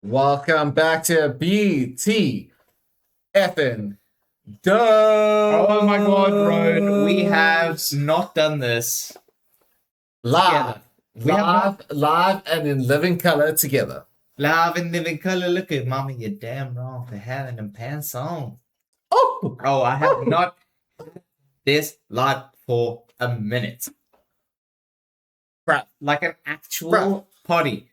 Welcome back to BT effing Oh my god, Rone, we have not done this live, together. live, and in living color together. Live in living color. Look at Mama, you're damn wrong for having them pants on. Oh, I have not this live for a minute. crap! Like an actual party.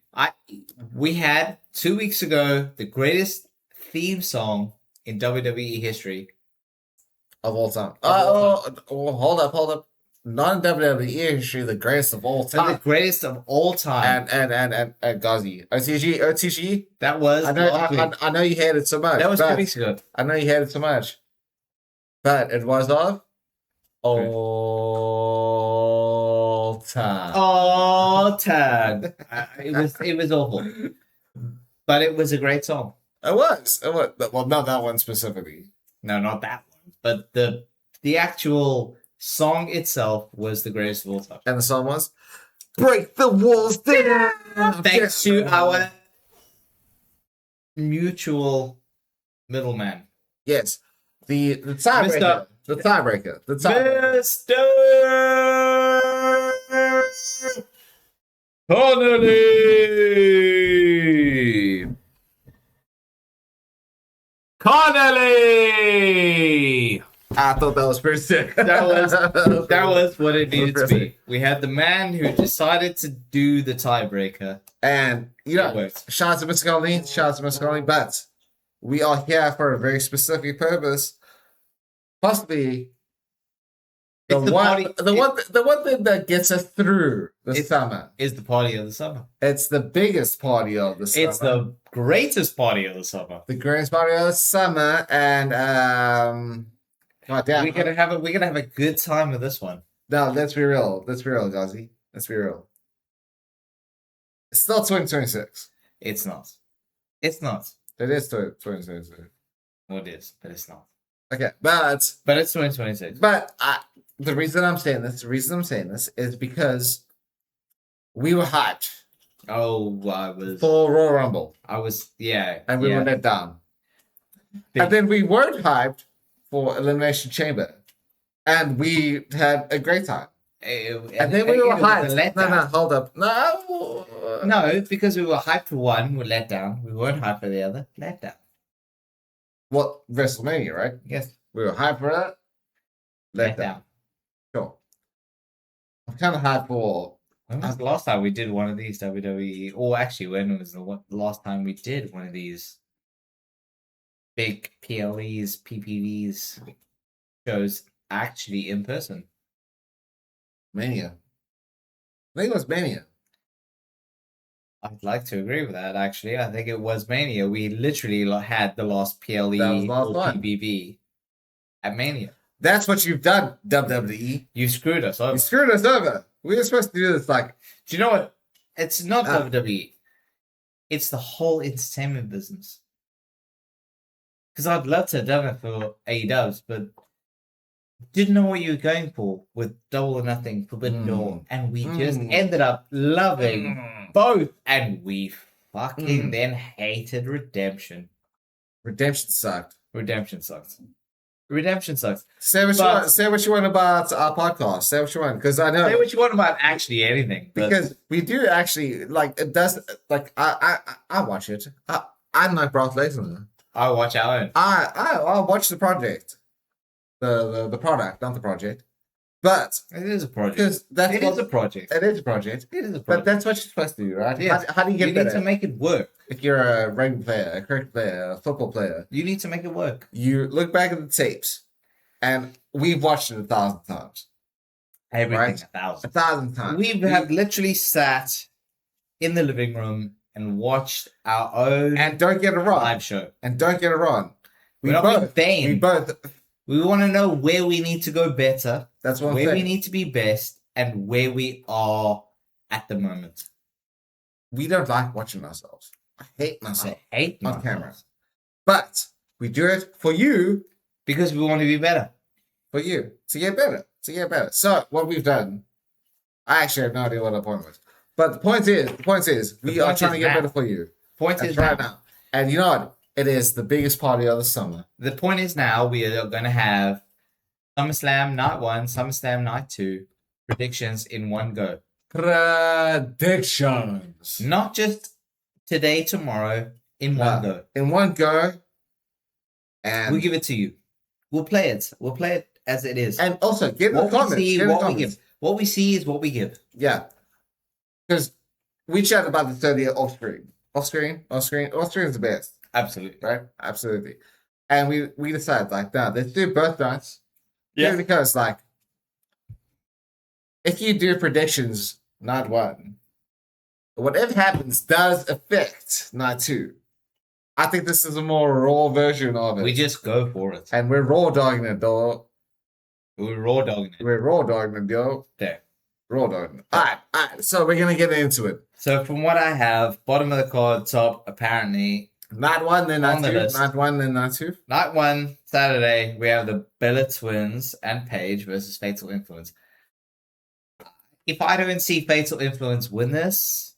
We had 2 weeks ago the greatest theme song in WWE history Of all time. Hold up. Not in WWE history, the greatest of all time. The greatest of all time. And Ghazi. OTG. That was I know you hated it so much. That was 2 weeks ago. I know you hated it so much. But it was of all time. All time. It was awful. But it was a great song. It was. Well, not that one specifically. No, not that one. But the actual song itself was the greatest of all time. And the song was "Break the Walls Down." Thanks to our mutual middleman. Yes. The tiebreaker. The tiebreaker. Mr. Connolly! I thought that was pretty sick. That was what it needed to be. We had the man who decided to do the tiebreaker. And, shout out to Mr. Connolly, but we are here for a very specific purpose. Possibly the one thing that gets us through the summer is the party of the summer. It's the biggest party of the summer. It's the greatest party of the summer. The greatest party of the summer, and we're gonna have a good time with this one. No, let's be real, Ghazi. Let's be real. It's not 2026. It's not. It's not. It is 2026. Well, it is, but it's not. Okay, but it's 2026. But the reason I'm saying this is because we were hyped. Oh, I was for Royal Rumble. And we were let down. And then we weren't hyped for Elimination Chamber, and we had a great time. And then we were hyped. No, hold up. No, because we were hyped for one, we were let down. We weren't hyped for the other, let down. What, WrestleMania, right? Yes. We were hyped for that. Let down. Sure. I'm kind of hyped for. When was the last time we did one of these WWE? Or actually, when was the last time we did one of these big PLEs, PPVs shows actually in person? Mania. I think it was Mania. I'd like to agree with that, actually. I think it was Mania. We literally had the last PLE or PBV at Mania. That's what you've done, WWE. You screwed us over. We were supposed to do this do you know what? It's not WWE. It's the whole entertainment business. Because I'd love to have done it for AEWs, but didn't know what you were going for with Double or Nothing, Forbidden Door, and we just ended up loving both, and we fucking then hated Redemption. Redemption sucked. Say what you want about our podcast. Say what you want, because I know. Say what you want about actually anything, because we do actually it does I watch it. I'm like Brock Lesnar. I watch our own. I watch the project. The product, not the project. But it is a project. Because it is a project. But that's what you're supposed to do, right? Yes. How do you get better? You need to make it work. If you're a rugby player, a cricket player, a football player, you need to make it work. You look back at the tapes, and we've watched it 1,000 times. Everything, right? 1,000 times. We have literally sat in the living room and watched our own. And don't get it wrong. Live show. And don't get it wrong. We want to know where we need to go better. That's one thing. Where we need to be best and where we are at the moment. We don't like watching ourselves. I hate myself. On camera. But we do it for you. Because we want to be better. For you. To get better. So what we've done, I actually have no idea what the point was. But the point is, we are trying to get better for you. Point is right now. And you know what? It is the biggest party of the summer. The point is now we are going to have SummerSlam Night 1, SummerSlam Night 2 predictions in one go. Predictions. Not just today, tomorrow, in one go. In one go. And we'll give it to you. We'll play it. We'll play it as it is. And also, give the comments. We see is what we give. Yeah. Because we chat about the 30th off screen. Off screen is the best. Absolutely. Right? Absolutely. And we decided, like, no, let's do both nights. Yeah. Because, like, if you do predictions, night 1, whatever happens does affect night 2. I think this is a more raw version of it. We just go for it. And we're raw dogging it, though. We're raw dogging it. We're raw dogging it, yo. There. Raw dogging it. All right. So we're going to get into it. So from what I have, bottom of the card, top, apparently. Night 1, then night 2. Night 1, then night 2. Night 1, Saturday, we have the Bella Twins and Paige versus Fatal Influence. If I don't see Fatal Influence win this,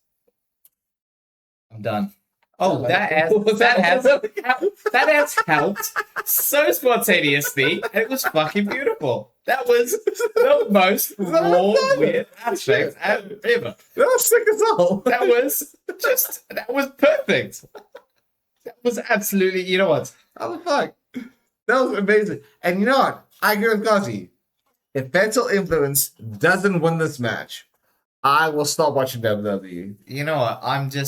I'm done. Oh, that has helped so spontaneously. It was fucking beautiful. That was the most raw, weird aspect ever. That was sick as hell. That was perfect. That was absolutely, you know what? How the fuck? That was amazing. And you know what? I agree with Gazi. If Fatal Influence doesn't win this match, I will stop watching WWE. You know what? I'm so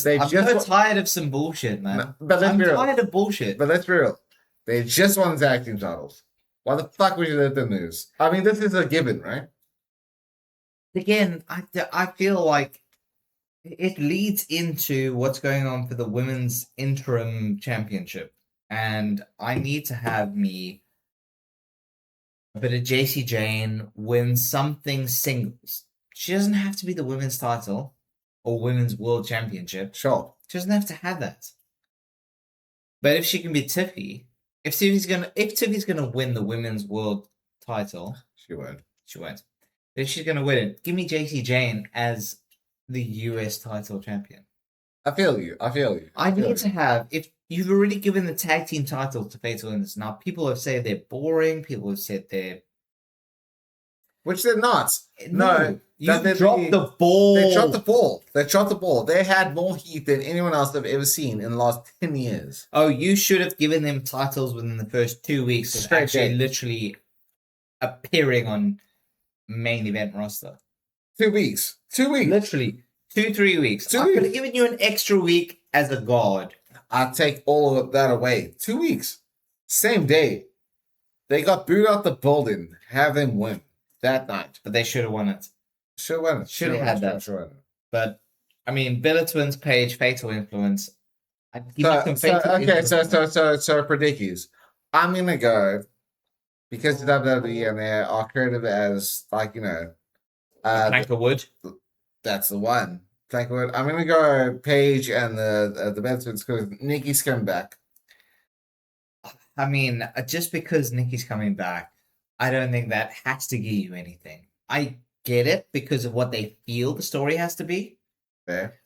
tired of some bullshit, man. No, but I'm tired of bullshit. But let's be real. They just won the tag team titles. Why the fuck would you let them lose? I mean, this is a given, right? Again, I feel like it leads into what's going on for the women's interim championship. And I need to have a bit of JC Jane win something singles. She doesn't have to be the women's title or women's world championship. Sure. She doesn't have to have that. But if she can be Tiffy, if Tiffy's gonna win the women's world title, she won't. If she's gonna win it, give me JC Jane as the US title champion. I feel you. I need to have, if you've already given the tag team titles to Fatal Influence, now people have said they're boring, people have said they're... Which they're not. No. You dropped the ball. They dropped the ball. They had more heat than anyone else I've ever seen in the last 10 years. Oh, you should have given them titles within the first 2 weeks of actually literally appearing on main event roster. 2 weeks. 2 weeks. Literally. 2-3 weeks. I could have given you an extra week as a god. I'll take all of that away. 2 weeks. Same day. They got booed out the building. Have them win that night. But they should have won it. Should have had that. But, I mean, Bella Twins, Paige, Fatal Influence. So predictions. I'm going to go, because WWE and they are creative as, like, you know... Plank of wood. That's the one. Plank of wood. I'm going to go Paige and the Bella Twins because Nikki's coming back. I mean, just because Nikki's coming back, I don't think that has to give you anything. I get it because of what they feel the story has to be. Fair.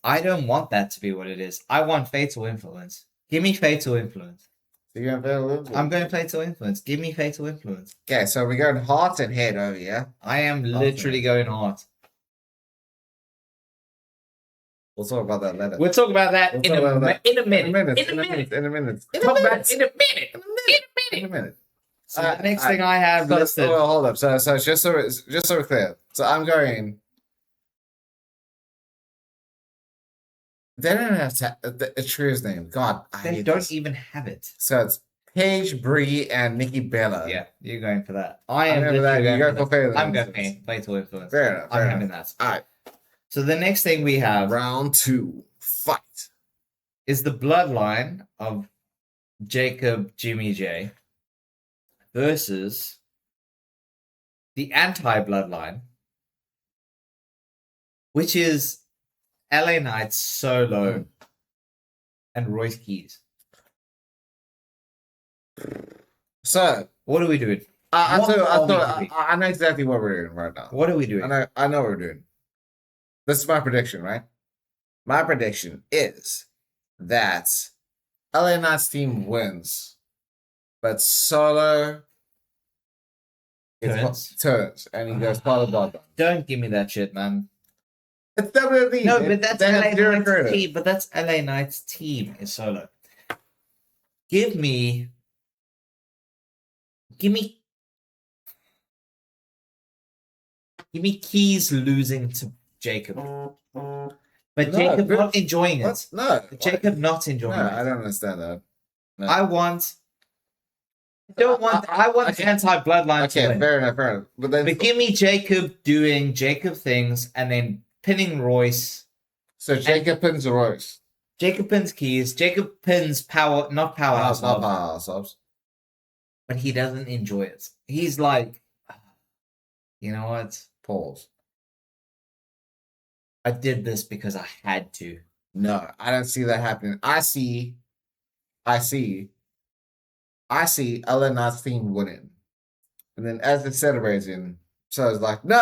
I don't want that to be what it is. I want Fatal Influence. Give me Fatal Influence. So you're going Fatal Influence? I'm going Fatal Influence. Give me Fatal Influence. Okay, so we're going heart and head over here. I am literally going heart. We'll talk about that later. We'll talk about that in a minute. So the next thing I have listed. Well, hold up. So just so we're clear. So I'm going. They don't have True's name. God, they don't even have it. So it's Paige, Brie, and Nikki Bella. Yeah, you're going for that. I am going for that. You go for Fatal. I'm going for Fatal Influence. Fair enough. I'm having that. All right. So the next thing we have, round 2, fight, is the bloodline of Jacob Jimmy J versus the anti-bloodline, which is LA Knight Solo and Royce Keys. So what are we doing? I know exactly what we're doing right now. What are we doing? I know what we're doing. This is my prediction, right? My prediction is that LA Knight's team wins, but Solo turns and he goes part of the Don't give me that shit, man. It's WWE. No, but that's LA Knight's credit. team. But that's LA Knight's team is Solo. Give me Keys losing to Jacob. But Jacob not enjoying it. No. Jacob not enjoying it. I don't understand that. No. I want anti-bloodline to win. Fair enough. But give me Jacob doing Jacob things and then pinning Royce. So Jacob pins Royce. Jacob pins Keys. Jacob pins not Powerhouse. But he doesn't enjoy it. He's like, you know what? Pause. I did this because I had to. No, I don't see that happening. I see LA Knight's team winning. And then as it's celebrating, so it's like, no,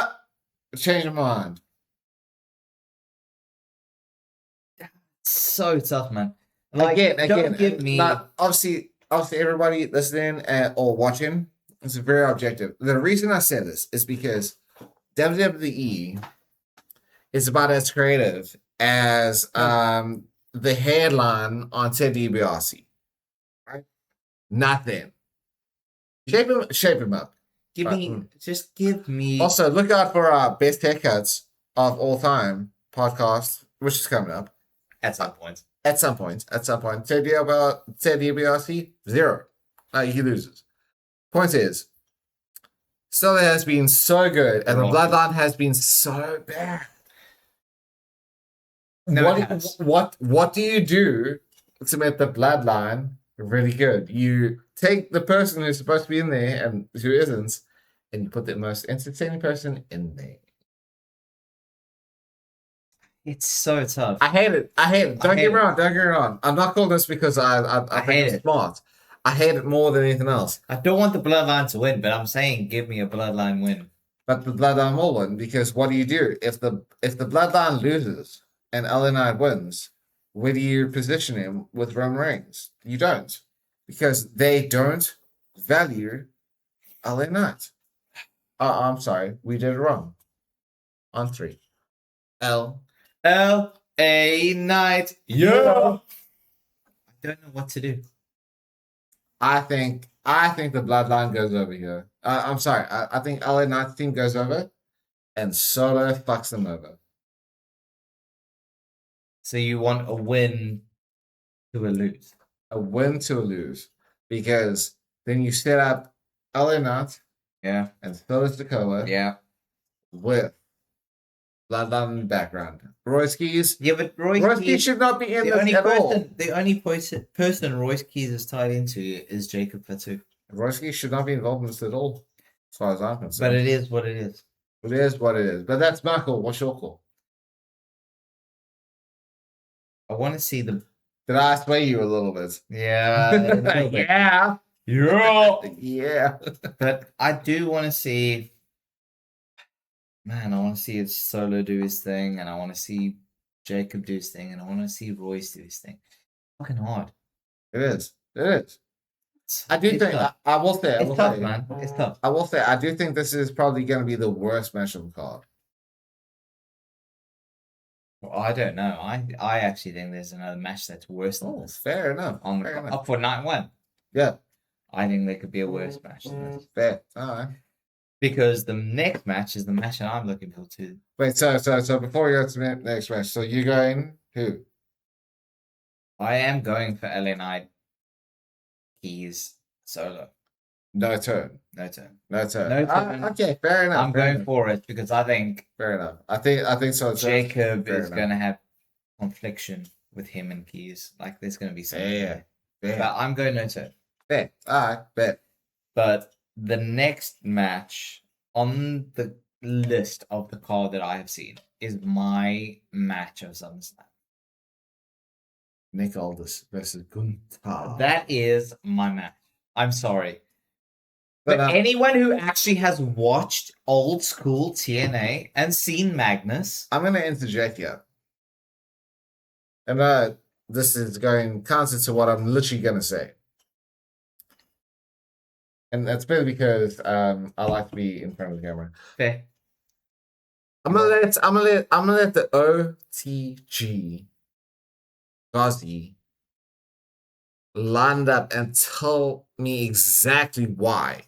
change your mind. So tough, man. Like, again, give me... obviously, everybody listening or watching, it's very objective. The reason I say this is because WWE is about as creative as the headline on Ted DiBiase. Right? Nothing. Shape him up. Give me. Also, look out for our best haircuts of all time podcast, which is coming up at some point. Ted DiBiase, 0. He loses. Point is, Solo has been so good, and the Bloodline has been so bad. What do you do to make the Bloodline really good? You take the person who's supposed to be in there and who isn't, and you put the most entertaining person in there. It's so tough. I hate it. Don't get me wrong. I'm not calling this because I think it's smart. I hate it more than anything else. I don't want the Bloodline to win, but I'm saying give me a Bloodline win. But the Bloodline will win because what do you do if the Bloodline loses and LA Knight wins? Where do you position him with Roman Reigns? You don't, because they don't value LA Knight. I'm sorry, we did it wrong. On 3, LA Knight. Yeah. I don't know what to do. I think the Bloodline goes over here. I'm sorry. I think LA Knight's team goes over, and Solo fucks them over. So you want a win to a lose? A win to a lose, because then you set up LA Knight, and Solo Sikoa, with Bloodline in the background. Royce Keys. Yeah, but Royce Keys should not be in this at all. The only person Royce Keys is tied into is Jacob Fatu. Royce Keys should not be involved in this at all, as far as I'm concerned. But it is what it is. It is what it is. But that's my call. What's your call? I want to see the... Did I sway you a little bit? Yeah. Yeah. But I do want to see... Man, I want to see it Solo do his thing, and I want to see Jacob do his thing, and I want to see Royce do his thing. Fucking hard. It is. I do think I will say it's tough, man. It's tough. I will say I do think this is probably going to be the worst match of the card. Well, I don't know. I actually think there's another match that's worse than this. Fair enough. Up for night 1. Yeah. I think there could be a worse match than this. Fair. All right. Because the next match is the match that I'm looking forward to. Wait, so before we go to the next match, so you're going who? I am going for LA Knight. Keys Solo. No turn. Okay, fair enough. I'm going for it because I think. Fair enough. I think so. Jacob is going to have confliction with him and Keys. Like there's going to be something. Yeah. But I'm going no turn. Fair. All right. Bet. But the next match on the list of the card that I have seen is my match of Summerslam. Nick Aldis versus Gunther. That is my match. I'm sorry. But anyone who actually has watched old school TNA and seen Magnus... I'm going to interject here. And this is going counter to what I'm literally going to say. And that's mainly because I like to be in front of the camera. Fair. I'm gonna let the OTG Ghazi lined up and tell me exactly why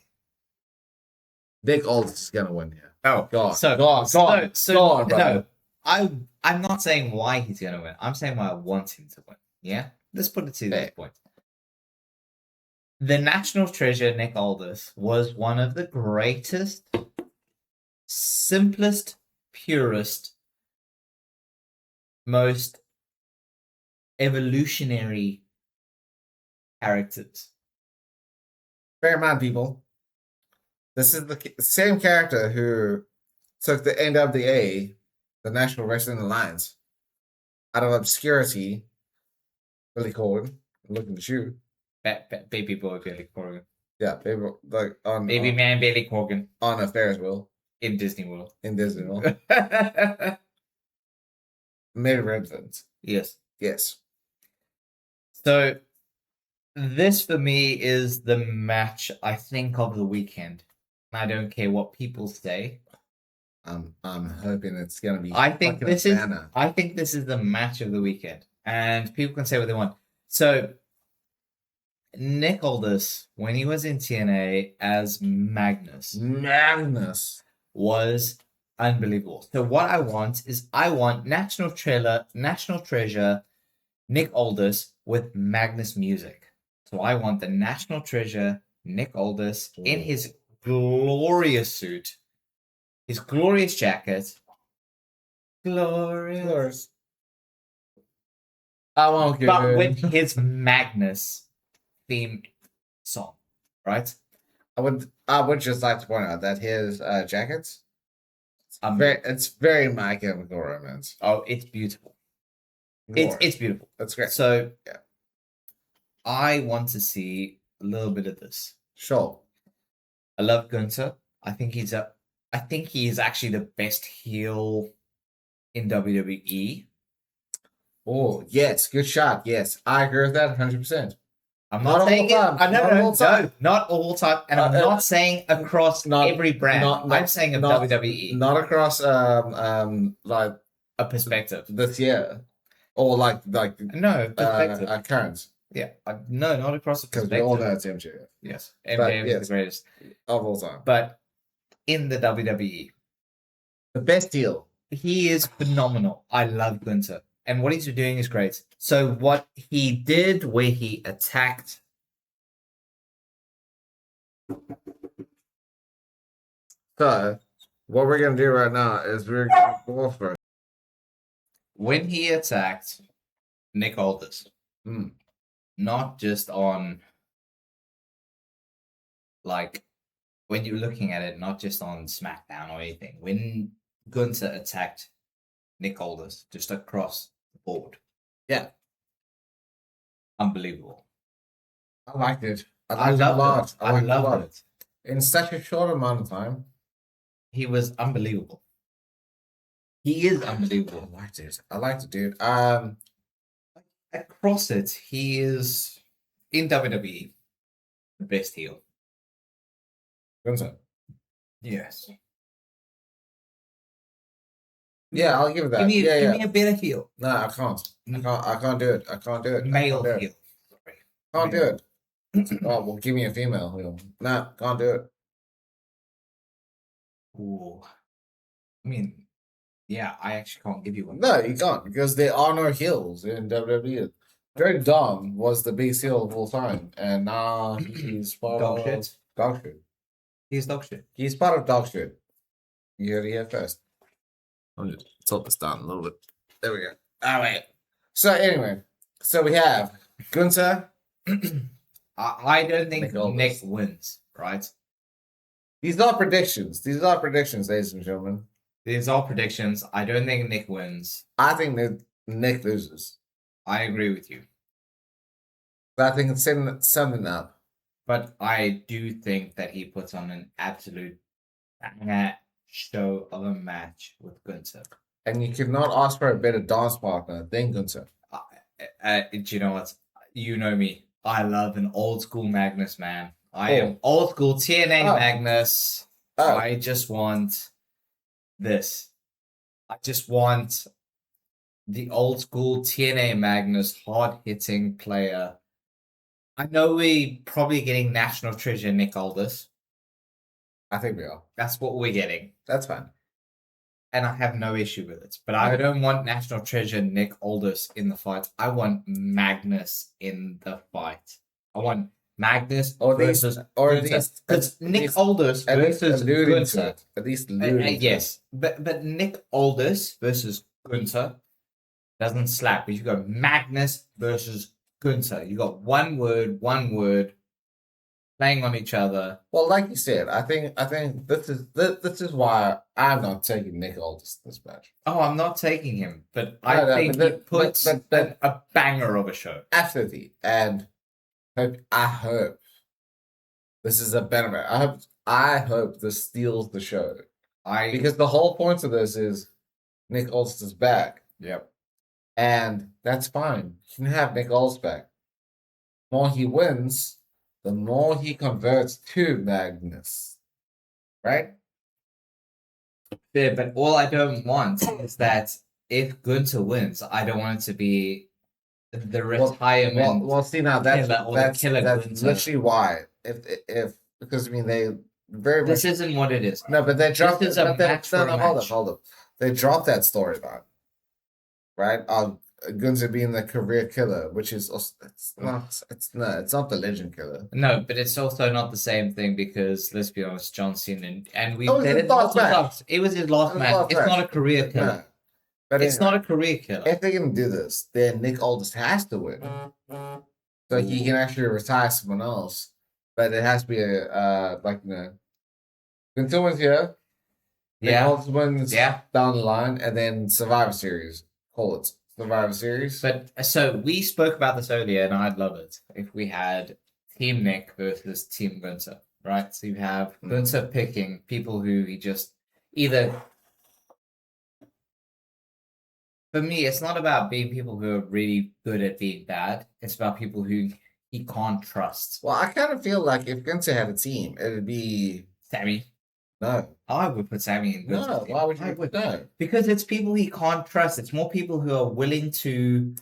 Nick Aldis is gonna win here. Oh, Go on, so go on, brother. no, I'm not saying why he's gonna win. I'm saying why I want him to win. Yeah, let's put it to this point. The national treasure, Nick Aldis, was one of the greatest, simplest, purest, most evolutionary characters. Bear in mind, people, this is the same character who took the NWA, the National Wrestling Alliance, out of obscurity. Billy Corgan, looking at you. Baby boy Billy Corgan. Yeah, baby, like on man Billy Corgan on a Ferris wheel in Disney World. Made reference. Yes. Yes. So this for me is the match I think of the weekend. I don't care what people say. I'm hoping it's gonna be. I think this is the match of the weekend, and people can say what they want. So Nick Aldis, when he was in TNA as Magnus, was unbelievable. So what I want National Treasure Nick Aldis with Magnus music. So I want the National Treasure Nick Aldis in his glorious suit, his glorious jacket. Glorious. I won't give But with his Magnus themed song, right? I would just like to point out that his jackets, it's very My Chemical Romance. Oh, it's beautiful. It's beautiful. That's great. So yeah, I want to see a little bit of this. Sure. I love Gunther. I think he is actually the best heel in WWE. Oh yes, good shot. Yes, I agree with that 100%. I'm not saying not all time, and I'm not saying across every brand. I'm saying of WWE, not across like a perspective this year, or like no perspective. current. Yeah, no, not across the perspective. Because we all know it's MJF. Yes, MJF is the greatest of all time. But in the WWE, the best heel. He is phenomenal. I love Gunther. And what he's doing is great. So what he did where he attacked So what we're gonna do right now is we're gonna go first. When he attacked Nick Aldis, not just on like when you're looking at it, not just on SmackDown or anything. When Gunther attacked Nick Aldis just across the board. Yeah. Unbelievable. I liked it. I loved it. I loved it. In such a short amount of time. He was unbelievable. He is unbelievable. I liked it, dude. Across it, he is in WWE the best heel. Gunther. Yes. Yeah, I'll give it that. Give me a better heel. No, I can't. I can't do it. I can't do it. Male heel. Sorry. Can't do it. Oh, well, give me a female heel. No, can't do it. Ooh. I mean, yeah, I actually can't give you one. No, you can't, because there are no heels in WWE. Dirty Dom was the biggest heel of all time, and now he's part dog shit. Dog shit. He's dog shit. He's part of dog shit. You heard it here first. I'll just tilt this down a little bit. There we go. All right. So anyway, we have Gunther. I don't think Nick wins, right? These are predictions, ladies and gentlemen. These are predictions. I don't think Nick wins. I think that Nick loses. I agree with you. But I think it's something up. But I do think that he puts on an absolute banger show of a match with Gunther. And you could not ask for a better dance partner than Gunther. Do you know what? You know me. I love an old school Magnus, man. I am old school TNA Magnus. I just want this. I just want the old school TNA Magnus, hard hitting player. I know we probably getting National Treasure Nick Aldis. I think we are. That's what we're getting. That's fine. And I have no issue with it. But I don't want National Treasure Nick Aldis in the fight. I want Magnus in the fight. I want Magnus versus because Nick Aldis versus Gunther. At least yes, but Nick Aldis versus Gunther doesn't slap. But you go Magnus versus Gunther. You got one word playing on each other. Well, like you said, I think this is why I'm not taking Nick Aldis this match. Oh, I'm not taking him, but I think he puts a banger of a show. Absolutely, and I hope this is a better match. I hope this steals the show. Because the whole point of this is Nick Aldis is back. Yep. And that's fine. You can have Nick Aldis back. The more he wins, the more he converts to Magnus. Right? Yeah, but all I don't want is that if Gunther wins, I don't want it to be the retirement. Well, see now that's literally why. If because I mean they very much. This isn't what it is. No, but they dropped. This is a match for a match. Hold up. They dropped that storyline, right? Gunther being the career killer, which is it's not the legend killer. No, but it's also not the same thing because let's be honest, John Cena and we said it lots of times. It was his last match. It's not a career killer. No. But it's not a career killer. If they're gonna do this, then Nick Aldis has to win, so he can actually retire someone else. But it has to be a Gunther wins here. Nick Aldis wins down the line, and then Survivor Series. Call it Survivor Series. But so we spoke about this earlier, and I'd love it if we had Team Nick versus Team Gunther, right? So you have Gunther picking people who he just either. For me, it's not about being people who are really good at being bad. It's about people who he can't trust. Well, I kind of feel like if Gunther had a team, it would be Sammy. No. I would put Sammy in Gunther's team. Why would you? No. Because it's people he can't trust. It's more people who are willing to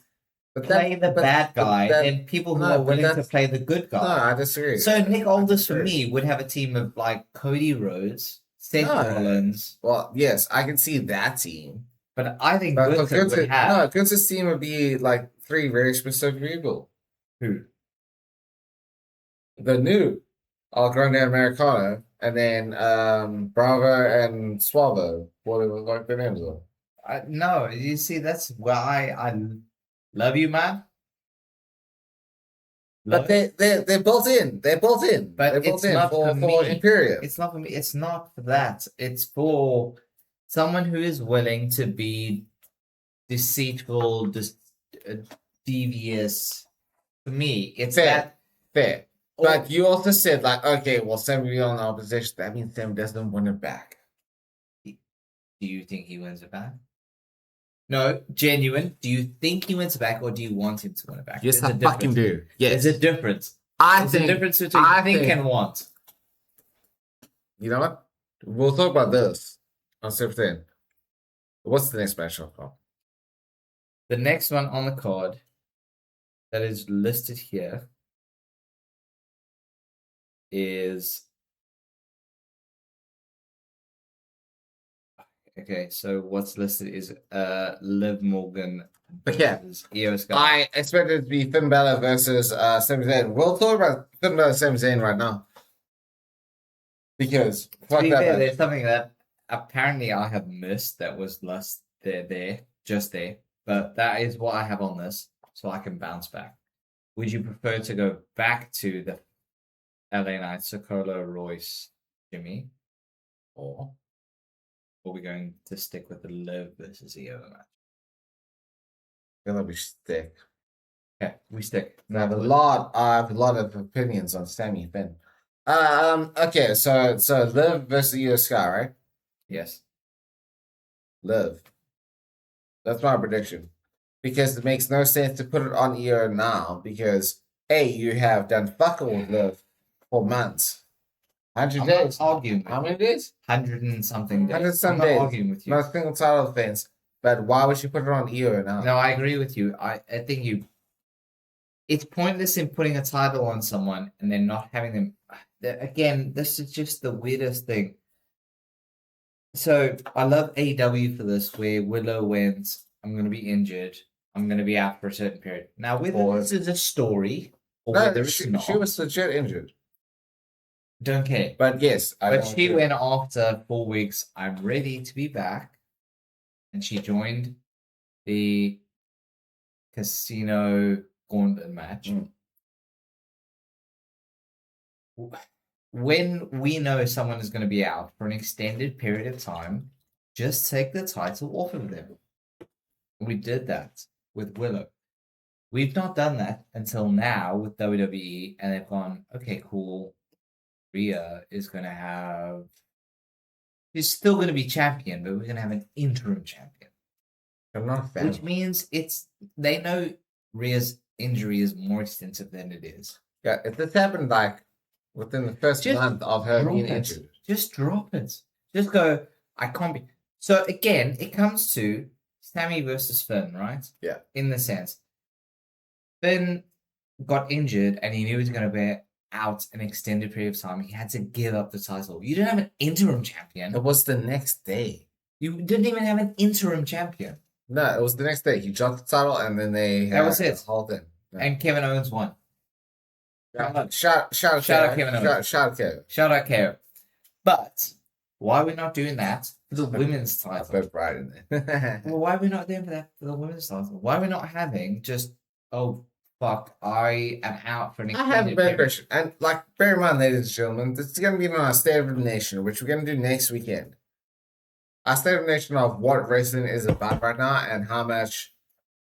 play the bad guy than people who are willing to play the good guy. No, I disagree. So Nick Aldis, for me, would have a team of like Cody Rhodes, Seth Rollins. Well, yes, I can see that team. But I think Gunther would have... No, Gunther's team would be like 3 very specific people. Who? The new Al Grande Americano, and then Bravo and Suavo. Whatever like their names are. No, you see, that's why I love you, man. But they're built in. They're built in. But they're built it's not for me. Imperium. It's not for me. It's not for that. It's for someone who is willing to be deceitful, devious. For me, it's fair. But you also said, like, okay, well, Sammy on the opposition. That means Sam doesn't win it back. Do you think he wins it back? No, genuine. Do you think he wins it back, or do you want him to win it back? Yes, I fucking do. Yes. There's a difference. There's a difference between think and want. You know what? We'll talk about this on separate thing. What's the next match on? The next one on the card that is listed here is okay. So what's listed is Liv Morgan versus Io Sky. I expect it to be Finn Balor versus Sami Zayn. We'll talk about Finn Balor Sami Zayn right now because there's something that apparently I have missed that was just there, but that is what I have on this, so I can bounce back. Would you prefer to go back to the LA Knight, Sokola, Royce, Jimmy, or are we going to stick with the Liv versus Io match? Gonna be stick. Okay, we stick. I have a lot of opinions on Sammy Finn. Okay, so Liv versus Io Sky, right? Yes. Liv. That's my prediction. because it makes no sense to put it on EO now because A, you have done fuck all with Liv for months. 100 I'm days. not arguing. How many days? 100 and something days. 100 some I'm not days. arguing with you. No single title defense. But why would you put it on EO now? No, I agree with you. I think you. It's pointless in putting a title on someone and then not having them. Again, this is just the weirdest thing. So I love AEW for this, where Willow went, I'm going to be injured. I'm going to be out for a certain period. Now, whether this is a story or whether it's not. She was legit injured. Don't care. But yes. But she went after 4 weeks, I'm ready to be back. And she joined the Casino Gauntlet match. When we know someone is going to be out for an extended period of time, just take the title off of them. We did that with Willow. We've not done that until now with WWE, and they've gone, okay, cool. Rhea is going to have... She's still going to be champion, but we're going to have an interim champion. I'm not a fan. Which means they know Rhea's injury is more extensive than it is. Yeah, if this happened like within the first month of her being injured. Just drop it. Just go, I can't be. So again, it comes to Sammy versus Finn, right? Yeah. In the sense. Finn got injured and he knew he was going to be out an extended period of time. He had to give up the title. You didn't have an interim champion. It was the next day. You didn't even have an interim champion. No, it was the next day. He dropped the title and then they that was it. The whole thing. Yeah. And Kevin Owens won. Shout out Kevin Owens. Shout out Kevin. Shout out Kevin. But why are we not doing that for the women's title? I put pride in there. Well, why are we not doing that for the women's title? Why are we not having just, oh, fuck, I am out for an I have a better question. And, like, bear in mind, ladies and gentlemen, this is going to be on our State of the Nation, which we're going to do next weekend. Our State of the Nation of what wrestling is about right now and how much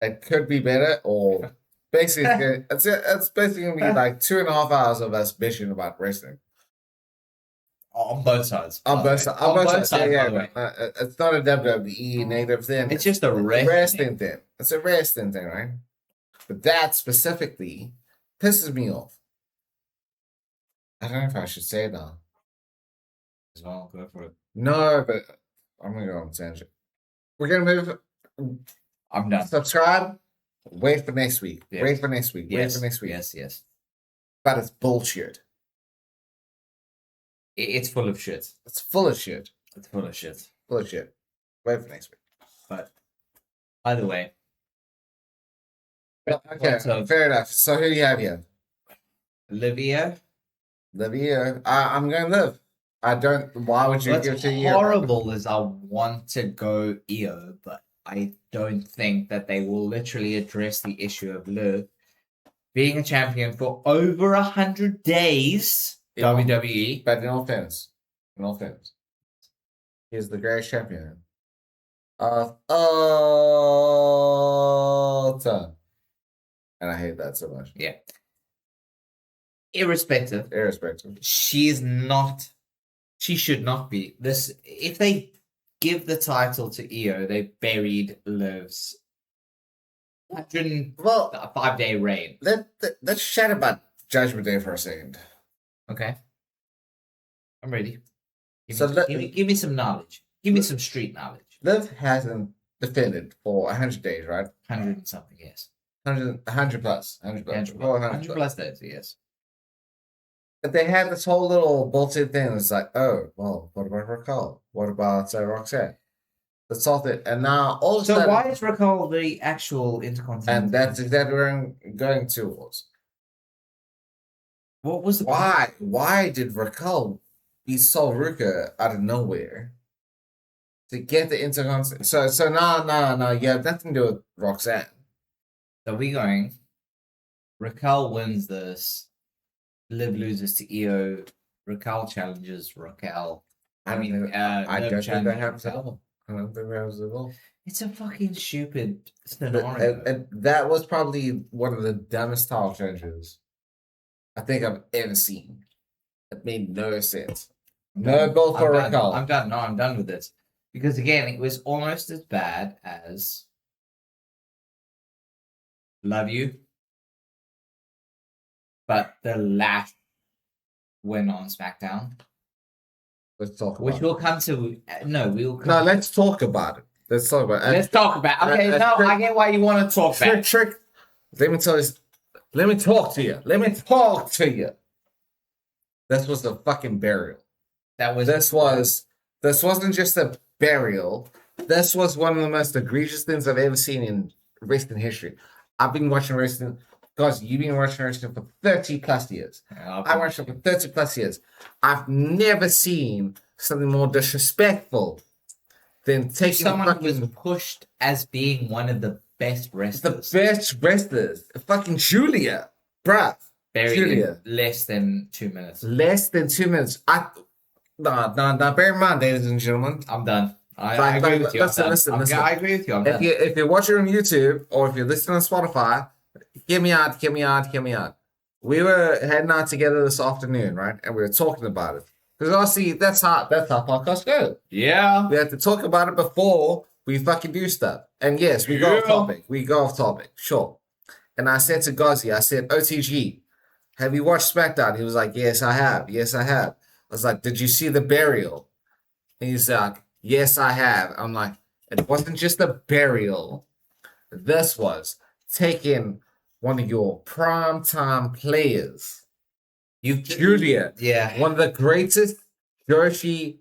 it could be better, or basically, it's basically going to be like 2.5 hours of us bitching about wrestling. On both sides. On both sides. Yeah. It's not a WWE negative thing. It's just a wrestling thing. It's a wrestling thing, right? But that specifically pisses me off. I don't know if I should say it now. As well, go for it. No, but I'm going to go on tangent. We're going to move. I'm done. Subscribe. Wait for next week. Yes. Wait for next week. Yes. Wait for next week. Yes. But it's bullshit. It's full of shit. It's full of shit. It's full of shit. Full of shit. Wait for next week. But either way. Okay, fair enough. So who do you have here? Livia. I'm going to live. I don't. Why would you give it to you? As horrible as I want to go EO, but I don't think that they will literally address the issue of Liv being a champion for over 100 days. WWE. But in all fairness, he's the greatest champion of all time. And I hate that so much. Yeah. Irrespective. She should not be. If they give the title to EO, they buried Liv's 105-day reign. Let's chat about Judgment Day for a second. Okay. I'm ready. Give me some knowledge. Give me some street knowledge. Liv hasn't defended for 100 days, right? 100 and something, yes. 100 plus. 100 plus days, yes. But they had this whole little bullshit thing. It's like, oh, well, what about Raquel? What about Roxanne? That's all that. And now all of a sudden... So why is Raquel the actual Intercontinental? And that's exactly where I'm going towards. What was the Why did Raquel beat Sol Ruka out of nowhere to get the Intercontinental? So no, you have nothing to do with Roxanne. So we going, Raquel wins this, Liv loses to EO, Raquel challenges Raquel. I don't think that happens at all. I don't think that happens at all. It's a fucking stupid scenario. And that was probably one of the dumbest title changes I think I've ever seen. It made no sense. No goal for Raquel. I'm done. No, I'm done with this. Because again, it was almost as bad as love you. But the last win on SmackDown, Let's talk about which it. we'll come to. No, we'll. Come No, let's talk about it. Let's talk about it. Let's talk about. Okay, no, I get why you want to talk about it. Trick. Let me tell you. Let me talk to you. Let me talk to you. This was a fucking burial. This wasn't just a burial. This was one of the most egregious things I've ever seen in wrestling history. I've been watching wrestling. Guys, you've been watching wrestling for 30 plus years. I watched it for 30 plus years. I've never seen something more disrespectful than taking someone who was pushed as being one of the best wrestlers. The best wrestlers. Fucking Julia. Bruh. Buried in less than 2 minutes. Less than 2 minutes. Nah, bear in mind, ladies and gentlemen. I'm done. I agree with you. Listen. I agree with you. If you're watching on YouTube or if you're listening on Spotify, hear me out. We were heading out together this afternoon, right? And we were talking about it. Because obviously that's how podcasts go. Yeah. We have to talk about it before we fucking do stuff. And yes, we go off topic. Sure. And I said to Ghazi, I said, OTG, have you watched SmackDown? He was like, yes, I have. I was like, did you see the burial? And he's like, yes, I have. I'm like, it wasn't just a burial. This was taking one of your primetime players. Julia. Yeah. One of the greatest Joshi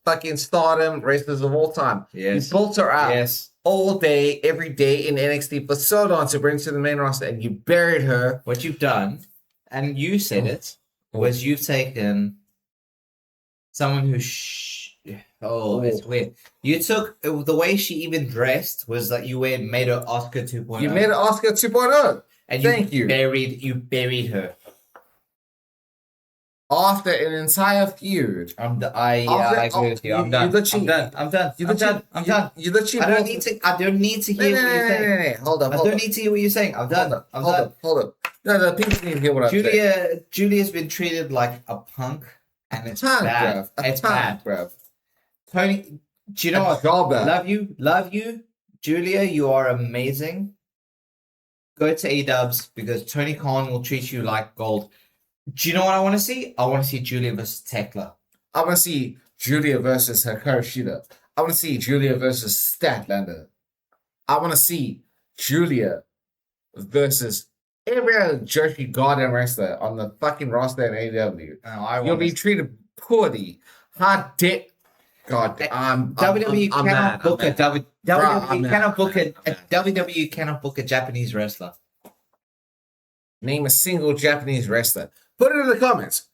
fucking stardom wrestlers of all time. Yes. You built her out. Yes. All day, every day in NXT for so long to bring to the main roster, and you buried her. What you've done, and you said it, was you've taken someone who it's weird. You took the way she even dressed was that you made her Oscar 2.0. You made her Oscar 2.0. And you buried her. After an entire feud. I agree with you. I'm done. I'm done. You literally I don't need to hear what you're saying. Hold up. I don't need to hear what you're saying. I'm done. Hold up. No, people need to hear what I'm saying. Julia's been treated like a punk, and it's bad. It's bad, bro. Tony, do you know what? Love you, Julia. You are amazing. Go to A-Dubs because Tony Khan will treat you like gold. Do you know what I want to see? I want to see Julia versus Tekla. I want to see Julia versus Hikaru Shida. I want to see Julia versus Statlander. I want to see Julia versus every other Joshi goddamn wrestler on the fucking roster in AEW. You'll be treated poorly. How dare... God, WWE cannot book a WWE cannot book a Japanese wrestler. Name a single Japanese wrestler. Put it in the comments.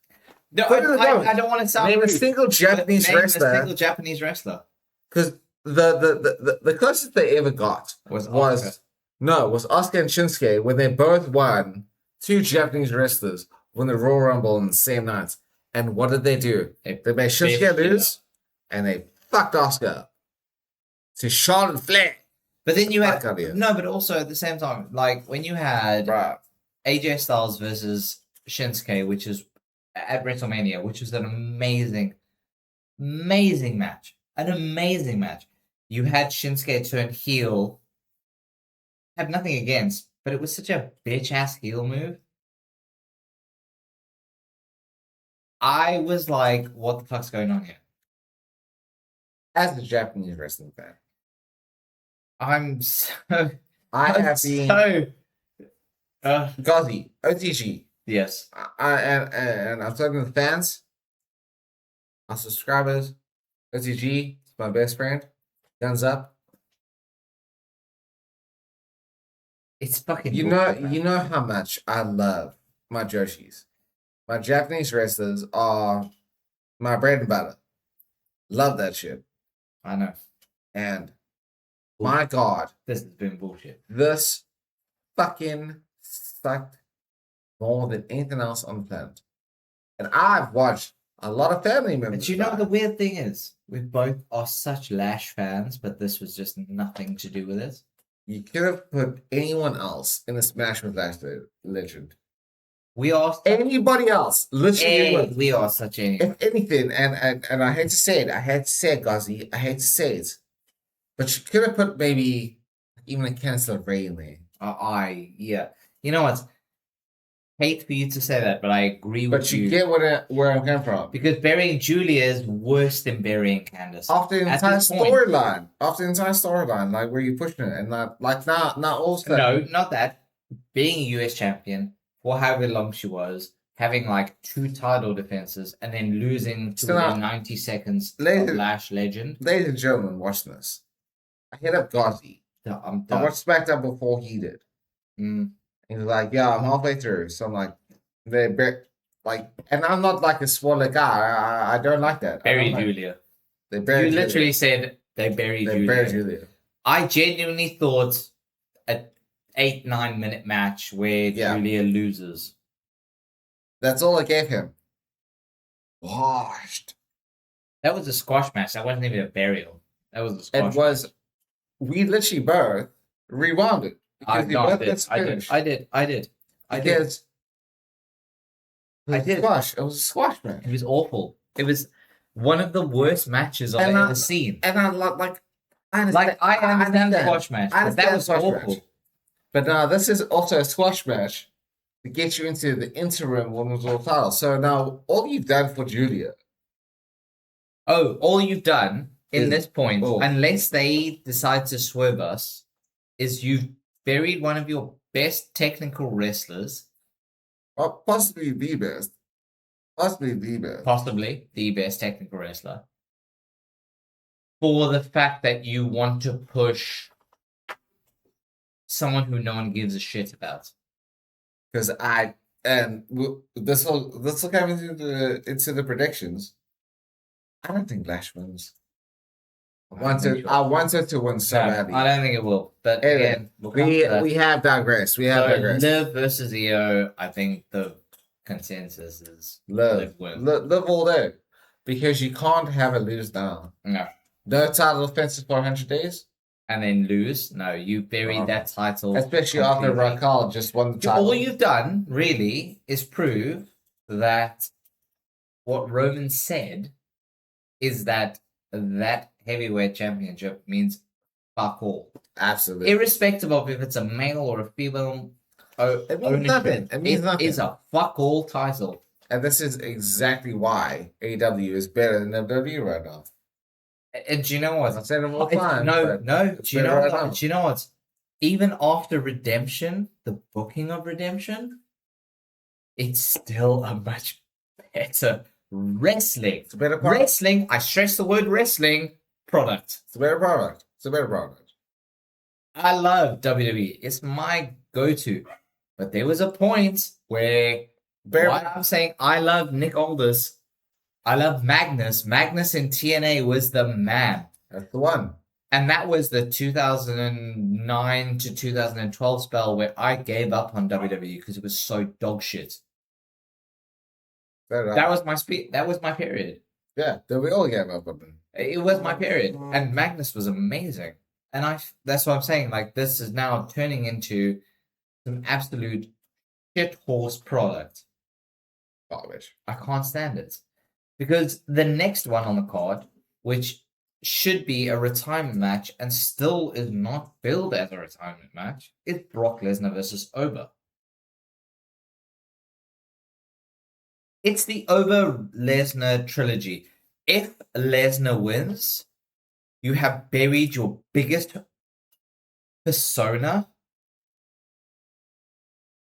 No, I don't want to sound rude. A single Japanese wrestler. Name a single Japanese wrestler. Because the closest they ever got was Asuka and Shinsuke when they both won 2 Japanese wrestlers won the Royal Rumble in the same night. And what did they do? They made Shinsuke lose, and they fucked Asuka up to Charlotte Flair. But then you had but also at the same time, like when you had AJ Styles versus Shinsuke, which is at WrestleMania, which was an amazing match. An amazing match. You had Shinsuke turn heel. Have nothing against, but it was such a bitch-ass heel move. I was like, what the fuck's going on here? As a Japanese wrestling fan, Ghazi, OTG. Yes. And I'm talking to the fans, our subscribers. OTG is my best friend. Guns up. It's fucking. You know how much I love my Joshis. My Japanese wrestlers are my bread and butter. Love that shit. I know. And my God, this has been bullshit. This fucking sucked more than anything else on the planet. And I've watched a lot of family members. But you know what the weird thing is? We both are such Lash fans, but this was just nothing to do with it. You could have put anyone else in a Smash with Lash legend. We are anybody else. Literally, we are such a. If anything, and I hate to say it, Ghazi, I hate to say it, but you could have put maybe even a Candice LeRae in there. Yeah. You know what? Hate for you to say that, but I agree with But you get where I'm coming from. Because burying Julia is worse than burying Candace. After the entire storyline, like where you pushing it, and not all stuff. No, not that. Being a US champion for however long she was, having like 2 title defenses, and then losing to within 90 seconds of Lash Legend. Ladies and gentlemen, watch this. I hit up Ghazi. No, I watched SmackDown before he did. And he's like, yeah, I'm halfway through. So I'm like, and I'm not like a spoiler guy. I don't like that. Bury Julia. They buried You literally said they buried Julia. I genuinely thought an 8-9 minute match where Julia loses. That's all I gave him. Washed. That was a squash match. That wasn't even a burial. That was a squash match. We literally both rewound it. I did. Squash. It was a squash match. It was awful. It was one of the worst matches I've ever seen. And I understand. I understand the squash match, but that was awful. But now this is also a squash match to get you into the interim women's world title. So now all you've done for Julia. Oh, all you've done in this point, unless they decide to swerve us, is you've buried one of your best technical wrestlers. Possibly the best. Possibly the best technical wrestler. For the fact that you want to push someone who no one gives a shit about. Because this will come into the predictions. I don't think Lash wins. I wanted to win so badly. I don't think it will. But again, we have digressed. Liv versus Io, I think the consensus is Liv all day. Because you can't have it lose now. No. No title defenses for 100 days. And then lose? No, you buried that title. Especially after Raquel just won the title. All you've done, really, is prove that what Roman said is that heavyweight championship means fuck all. Absolutely. Irrespective of if it's a male or a female it means nothing. It means nothing. It's a fuck all title. And this is exactly why AEW is better than WWE right now. And do you know what? I said it all the time. No. Do you know what? Do you know what? Even after Redemption, the booking of Redemption, it's still a much better wrestling. It's a better product. Wrestling, I stress the word wrestling, product. It's a better product. I love WWE. It's my go-to. But there was a point where I'm saying I love Nick Aldis. I love Magnus. Magnus in TNA was the man. That's the one. And that was the 2009 to 2012 spell where I gave up on WWE because it was so dog shit. That was my That was my period. Yeah, we all gave up on them. It was my period, and Magnus was amazing. And that's what I'm saying. Like, this is now turning into some absolute shit horse product. Garbage. I can't stand it because the next one on the card, which should be a retirement match and still is not billed as a retirement match, is Brock Lesnar versus Oba. It's the Oba-Lesnar trilogy. If Lesnar wins, you have buried your biggest persona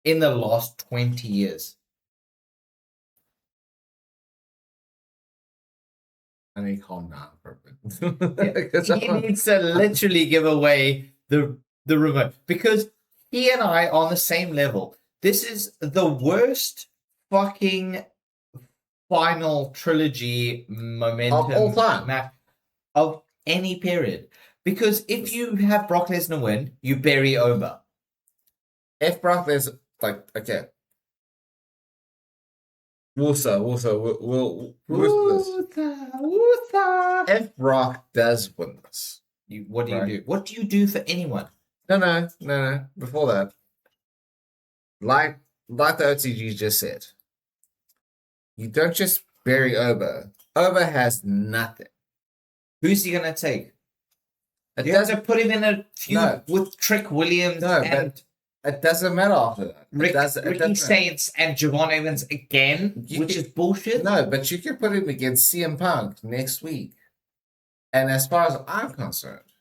in the last 20 years. I need to calm down for a bit. He needs to literally give away the remote because he and I are on the same level. This is the worst fucking final trilogy momentum of all time of any period. Because if you have Brock Lesnar win, you bury Oba. If Brock Lesnar, okay. If Brock does win this, what do you do? What do you do for anyone? No. Before that, like the OTG just said, you don't just bury Oba. Oba has nothing. Who's he gonna take? You have to put him in a feud with Trick Williams and It doesn't matter after that. Ricky Saints and Javon Evans again, which is bullshit. No, but you can put him against CM Punk next week. And as far as I'm concerned,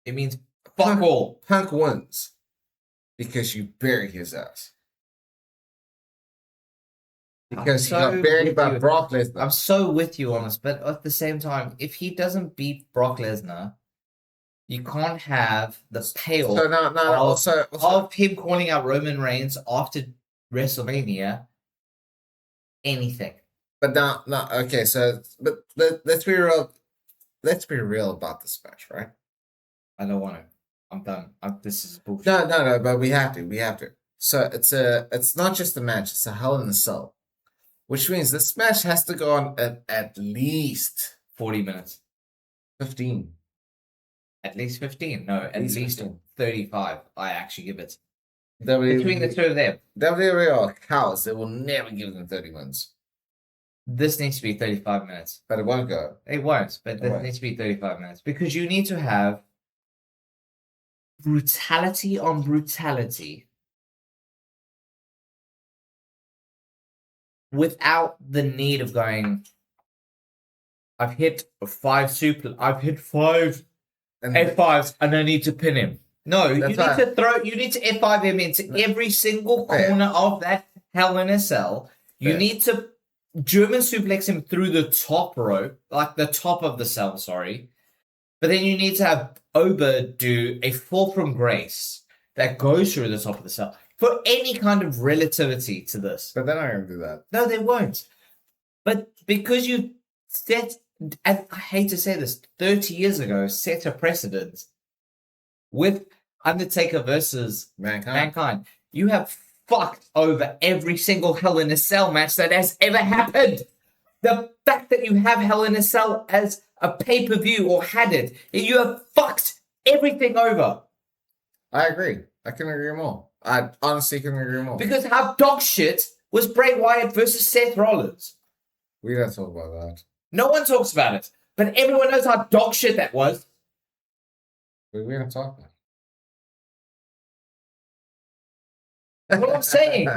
it means fuck all. Punk wins because you bury his ass. Because he got buried by Brock Lesnar. I'm so with you on this, but at the same time, if he doesn't beat Brock Lesnar, you can't have the payoff of him calling out Roman Reigns after WrestleMania anything. But no, okay, so but let's be real. Let's be real about this match, right? I don't want to. I'm done. This is bullshit. No, but we have to. So it's not just a match, it's a Hell in a Cell. Which means this match has to go on at least 40 minutes. 15. At least 15. No, at least 35. I actually give it. WWE, between the two of them. WWE are cowards. They will never give them 30 minutes. This needs to be 35 minutes. But it won't go. It won't, but this needs to be 35 minutes. Because you need to have brutality on brutality without the need of going, I've hit 5 F5s and I need to pin him. No, you need to F5 him into every single corner of that Hell in a Cell. You need to German suplex him through the top rope, like the top of the cell, sorry. But then you need to have Ober do a fall from grace that goes through the top of the cell for any kind of relativity to this. But they're not going to do that. No, they won't. But because you set, I hate to say this, 30 years ago, set a precedent with Undertaker versus Mankind. You have fucked over every single Hell in a Cell match that has ever happened. The fact that you have Hell in a Cell as a pay-per-view or had it, you have fucked everything over. I agree. I couldn't agree more. I honestly couldn't agree more. Because how dog shit was Bray Wyatt versus Seth Rollins? We don't talk about that. No one talks about it. But everyone knows how dog shit that was. But we don't talk about it. What I'm saying.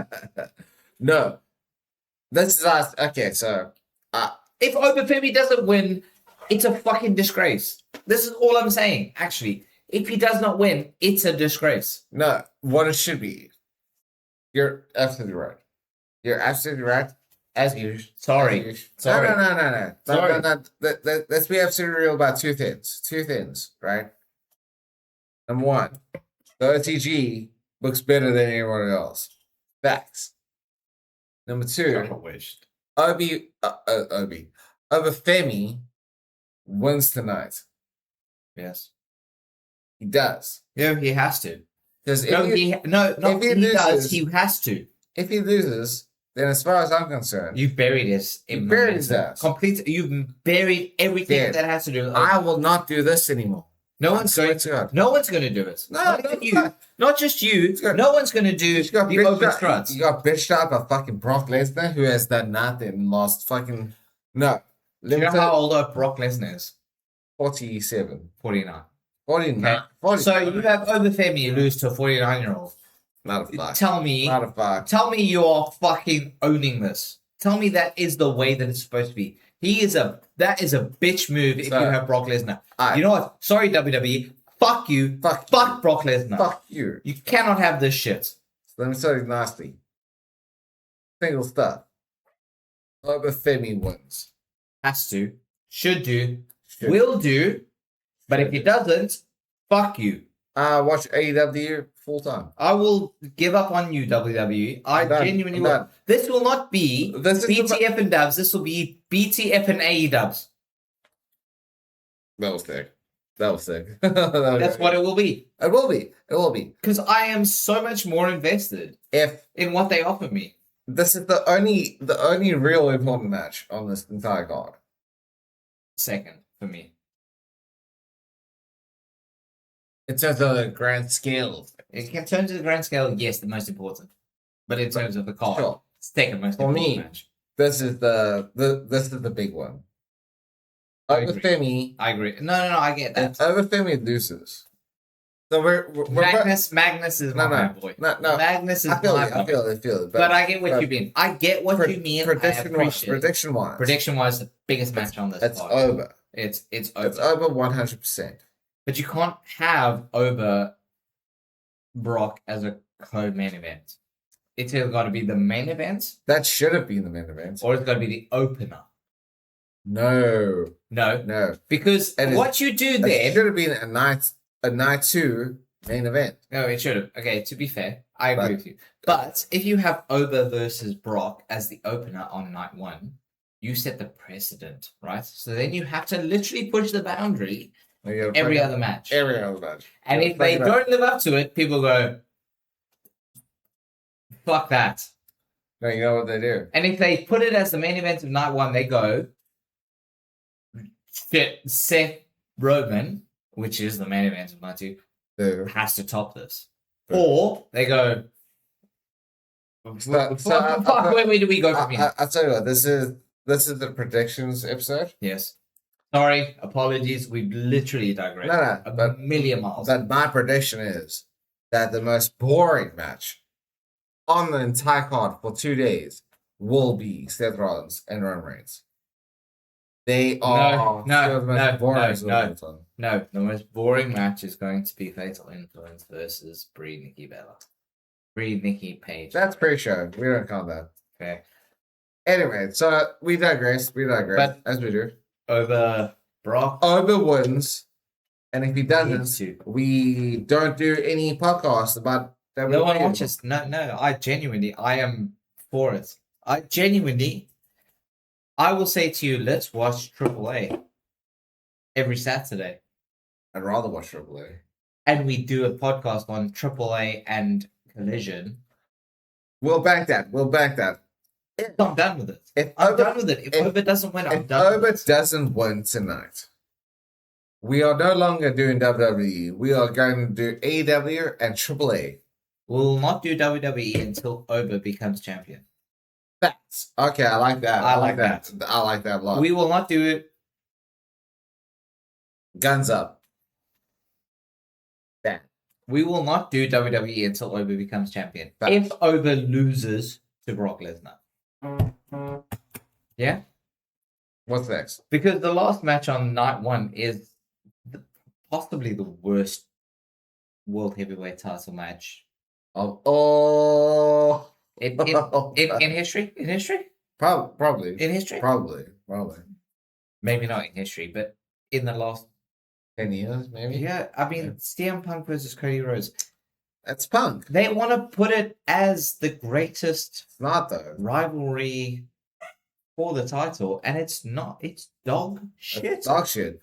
No. This is us. Okay, so if Obafemi doesn't win, it's a fucking disgrace. This is all I'm saying, actually. If he does not win, it's a disgrace. No, what it should be. You're absolutely right. You're absolutely right. As usual. Sorry. Sorry. No. Sorry. No. Let's be absolutely real about two things, right? Number one, the OTG looks better than anyone else. Facts. Number two, Obafemi wins tonight. Yes. He does. Yeah, he has to. Because he has to. If he loses, then as far as I'm concerned, you buried his ass. You've buried everything that has to do with I will not do this anymore. No one's going to do it. Not just you. No one's going to do the open struts. You got bitched out by fucking Brock Lesnar, who has done nothing, lost fucking... No. Do you know how old Brock Lesnar is? 47. 49. 49. Okay. 49. So you have Obafemi lose to a 49-year-old. Not a fuck. Tell me you are fucking owning this. Tell me that is the way that it's supposed to be. That is a bitch move if you have Brock Lesnar. You know what? Sorry, WWE. Fuck you. Fuck Brock Lesnar. Fuck you. You cannot have this shit. So let me tell you nasty. Single stuff. Obafemi wins. Has to. Should do. Will do. But if he doesn't, fuck you. Watch AEW full time. I will give up on you, WWE. I genuinely will. This will not be BTF and dubs. This will be BTF and AE dubs. That was sick. That's what it will be. It will be. Because I am so much more invested in what they offer me. This is the only real important match on this entire card. Second for me. In terms of the grand scale. In terms of the grand scale, yes, the most important. But in terms of the card, sure. Second most important match. This is the big one. Obafemi. I agree. No, I get that. Obafemi loses. So Magnus is my boy. No. Magnus is I feel my it. I feel it. But I get what you mean. I get what you mean. Prediction wise, the biggest match on this. It's over. It's over. It's over 100%. But you can't have over Brock as a co-main event. It's either got to be the main event. That should have been the main event. Or it's got to be the opener. No. Because what you do there... It should have been a night 2 main event. No, it should have. Okay, to be fair, I agree with you. But if you have Oba versus Brock as the opener on night 1, you set the precedent, right? So then you have to literally push the boundary every other match. And if they don't live up to it, people go, fuck that. No, you know what they do. And if they put it as the main event of night 1, they go, shit, Seth Roman, which is the main event of night 2, has to top this. Or they go, where do we go from here? I'll tell you what, this is the predictions episode. Yes. Sorry, apologies. We've literally digressed a million miles. But my prediction is that the most boring match on the entire card for 2 days will be Seth Rollins and Roman Reigns. They are the most boring match is going to be Fatal Influence versus Nikki Bella. Nikki Page. That's pre-show. We don't count that. Okay. Anyway, so we digress. But as we do. Over Brock. Over wins. And if he doesn't, we don't do any podcast about that. No one watches. No, I am for it. I will say to you, let's watch AAA every Saturday. I'd rather watch AAA. And we do a podcast on AAA and Collision. We'll back that. I'm done with it. If Oba doesn't win, I'm done with it. If Oba doesn't win tonight, we are no longer doing WWE. We are going to do AEW and AAA. We'll not do WWE until Oba becomes champion. Facts. Okay, I like that. I like that a lot. We will not do it. Guns up. That. We will not do WWE until Oba becomes champion. Facts. If Oba loses to Brock Lesnar. Yeah? What's next? Because the last match on night 1 is possibly the worst World Heavyweight title match. In history? In history? Probably. In history? Probably. Maybe not in history, but in the last 10 years, maybe? Yeah, I mean, CM Punk versus Cody Rhodes. That's Punk. They want to put it as the greatest rivalry for the title, and it's not. It's dog shit. It's dog shit.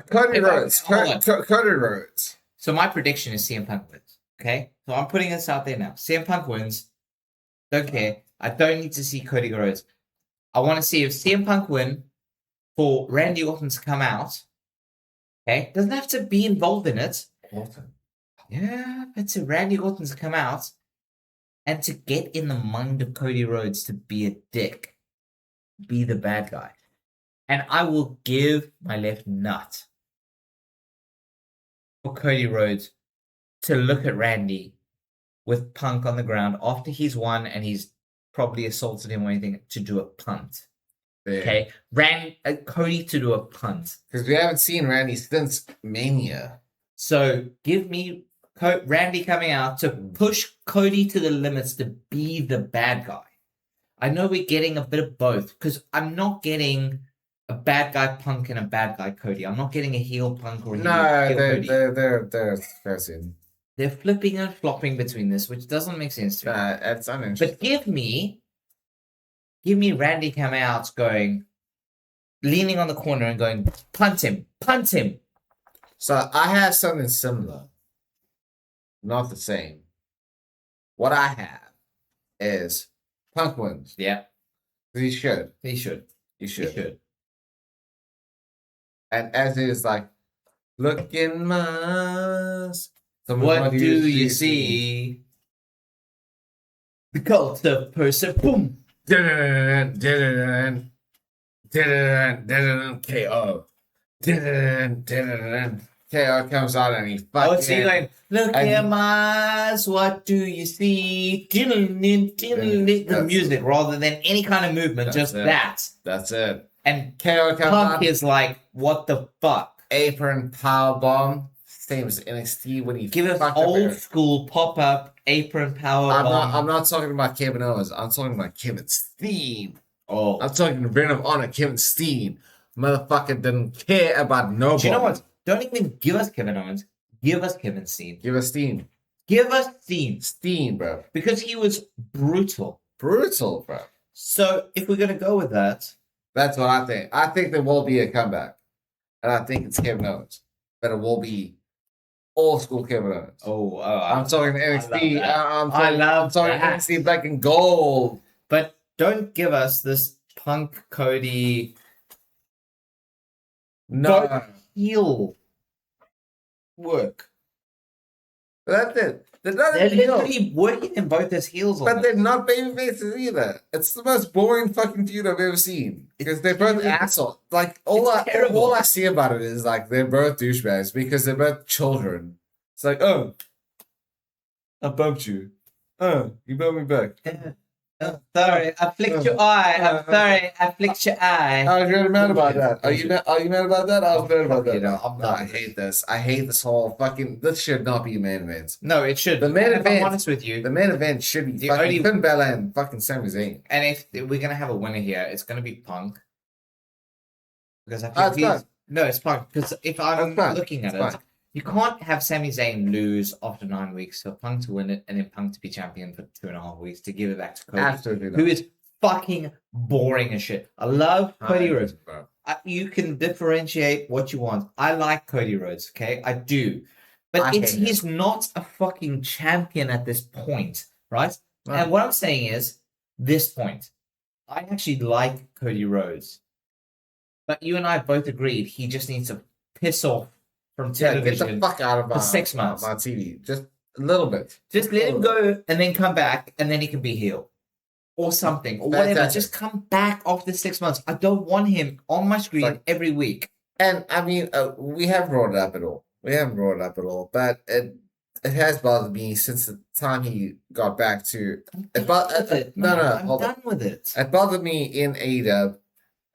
Cody Rhodes. Cody Rhodes. So my prediction is CM Punk wins. Okay? So I'm putting this out there now. CM Punk wins. Don't care. I don't need to see Cody Rhodes. I want to see if CM Punk win for Randy Orton to come out. Okay? Doesn't have to be involved in it. Orton. Yeah, but to Randy Orton to come out and to get in the mind of Cody Rhodes to be a dick. Be the bad guy. And I will give my left nut for Cody Rhodes to look at Randy with Punk on the ground after he's won and he's probably assaulted him or anything to do a punt. Yeah. Okay? Cody to do a punt. Because we haven't seen Randy since Mania. So give me Randy coming out to push Cody to the limits to be the bad guy. I know we're getting a bit of both because I'm not getting a bad guy Punk and a bad guy Cody. I'm not getting a heel Punk or a heel Cody. They're crazy. They're flipping and flopping between this, which doesn't make sense to me. It's uninteresting. But give me Randy coming out leaning on the corner and going, punt him. So I have something similar. Not the same. What I have is Punk wins. Yeah. He should. And as it is like, look in my eyes. What do you see? The cult of person. Boom. KO. KO comes out and he I would fucking. see going, look and at he- my eyes, what do you see? The music rather than any kind of movement, That's just it. that. That's it. And KO comes Punk out. is like, what the fuck? Apron power bomb. Same as NXT when he Give us fucked old up. school pop up apron power I'm bomb. not talking about Kevin Owens. I'm talking about Kevin Steen. Oh, I'm talking Ring of Honor Kevin Steen. Motherfucker didn't care about nobody. do you know what? Don't even give us Kevin Owens. Give us Kevin Steen. Give us Steen. Give us Steen. Steen, bro. Because he was brutal. Brutal, bro. So if we're gonna go with that, That's what I think. I think there will be a comeback. And I think it's Kevin Owens. But it will be old school Kevin Owens. I'm talking NXT. I'm talking that. NXT Black and Gold. But don't give us this Punk Cody No. heel work. That's it. They're not They're heel. literally working in both as heels. But they're not baby faces either. It's the most boring fucking feud I've ever seen. Because they're both assholes. Like all I see about it is like they're both douchebags because they're both children. It's like, oh, I bumped you. Oh, you bumped me back. Oh, sorry, I flicked your eye. I'm sorry, I flicked your eye. I was really mad about that. Are you mad about that? I was mad about that. You know, I'm not. I hate this. I hate this whole fucking. This should not be a main event. No, it should. The main If event. I'm honest with you, The main event should be The fucking only- Finn Balor and fucking Sami Zayn. and if we're gonna have a winner here, it's gonna be Punk. Because I Oh, think it's he's fine. no, it's Punk. Because if I'm That's fine. looking at It's it, you can't have Sami Zayn lose after 9 weeks, so Punk to win it, and then Punk to be champion for 2.5 weeks to give it back to Cody, Absolutely not. who is fucking boring as shit. I love Cody Rhodes. Bro. You can differentiate what you want. I like Cody Rhodes, okay? I do. But I hate he's not a fucking champion at this point, right? No. And what I'm saying is, this point, I actually like Cody Rhodes. But you and I both agreed he just needs to piss off from Yeah, get television. the fuck out of for 6 months. my TV. Just a little bit. Just let him go and then come back and then he can be heel. Or something. Or whatever. Fantastic. Just come back after 6 months. I don't want him on my screen Like- every week. And I mean, we haven't brought it up at all. But it has bothered me since the time he got back to. I'm done with it. It bothered me in AEW.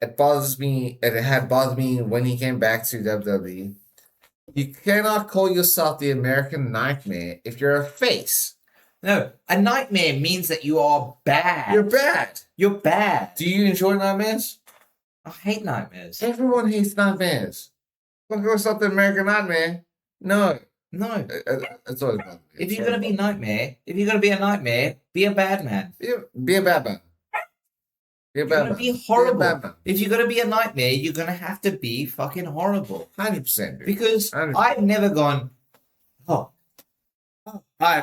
It bothers me. It had bothered me when he came back to WWE. You cannot call yourself the American Nightmare if you're a face. No, a nightmare means that you are bad. You're bad. You're bad. Do you enjoy nightmares? I hate nightmares. Everyone hates nightmares. Call yourself the American Nightmare? No. No. It's always bothered me. If you're gonna be a nightmare, be a bad man. Be a bad man. Be a You're bad gonna man. be Be a horrible. bad man. If you're gonna be a nightmare, you're gonna have to be fucking horrible. 100%. Dude. Because 100%. I've never gone,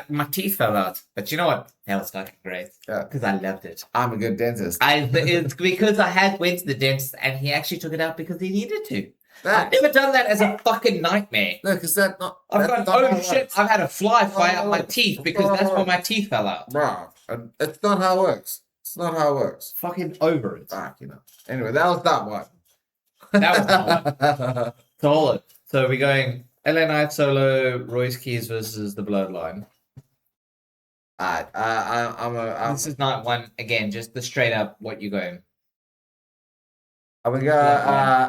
my teeth fell out. But you know what? That was fucking great. Yeah. Because I loved it. I'm a good dentist. It's because I went to the dentist and he actually took it out because he needed to. I've That, never done that as a fucking nightmare. no, because that's not. I've that's gone, not how oh it shit, works. I've had a fly fly out my teeth because that's where my teeth fell out. Bro, it's not how it works. It's not how it works. Fucking over it. Fuck, Anyway, that was that one. That was that one. Solid. So we're going LA Knight solo, Royce Keys versus the Bloodline. I'm This is not one, again, just the straight up what you're going. gonna go.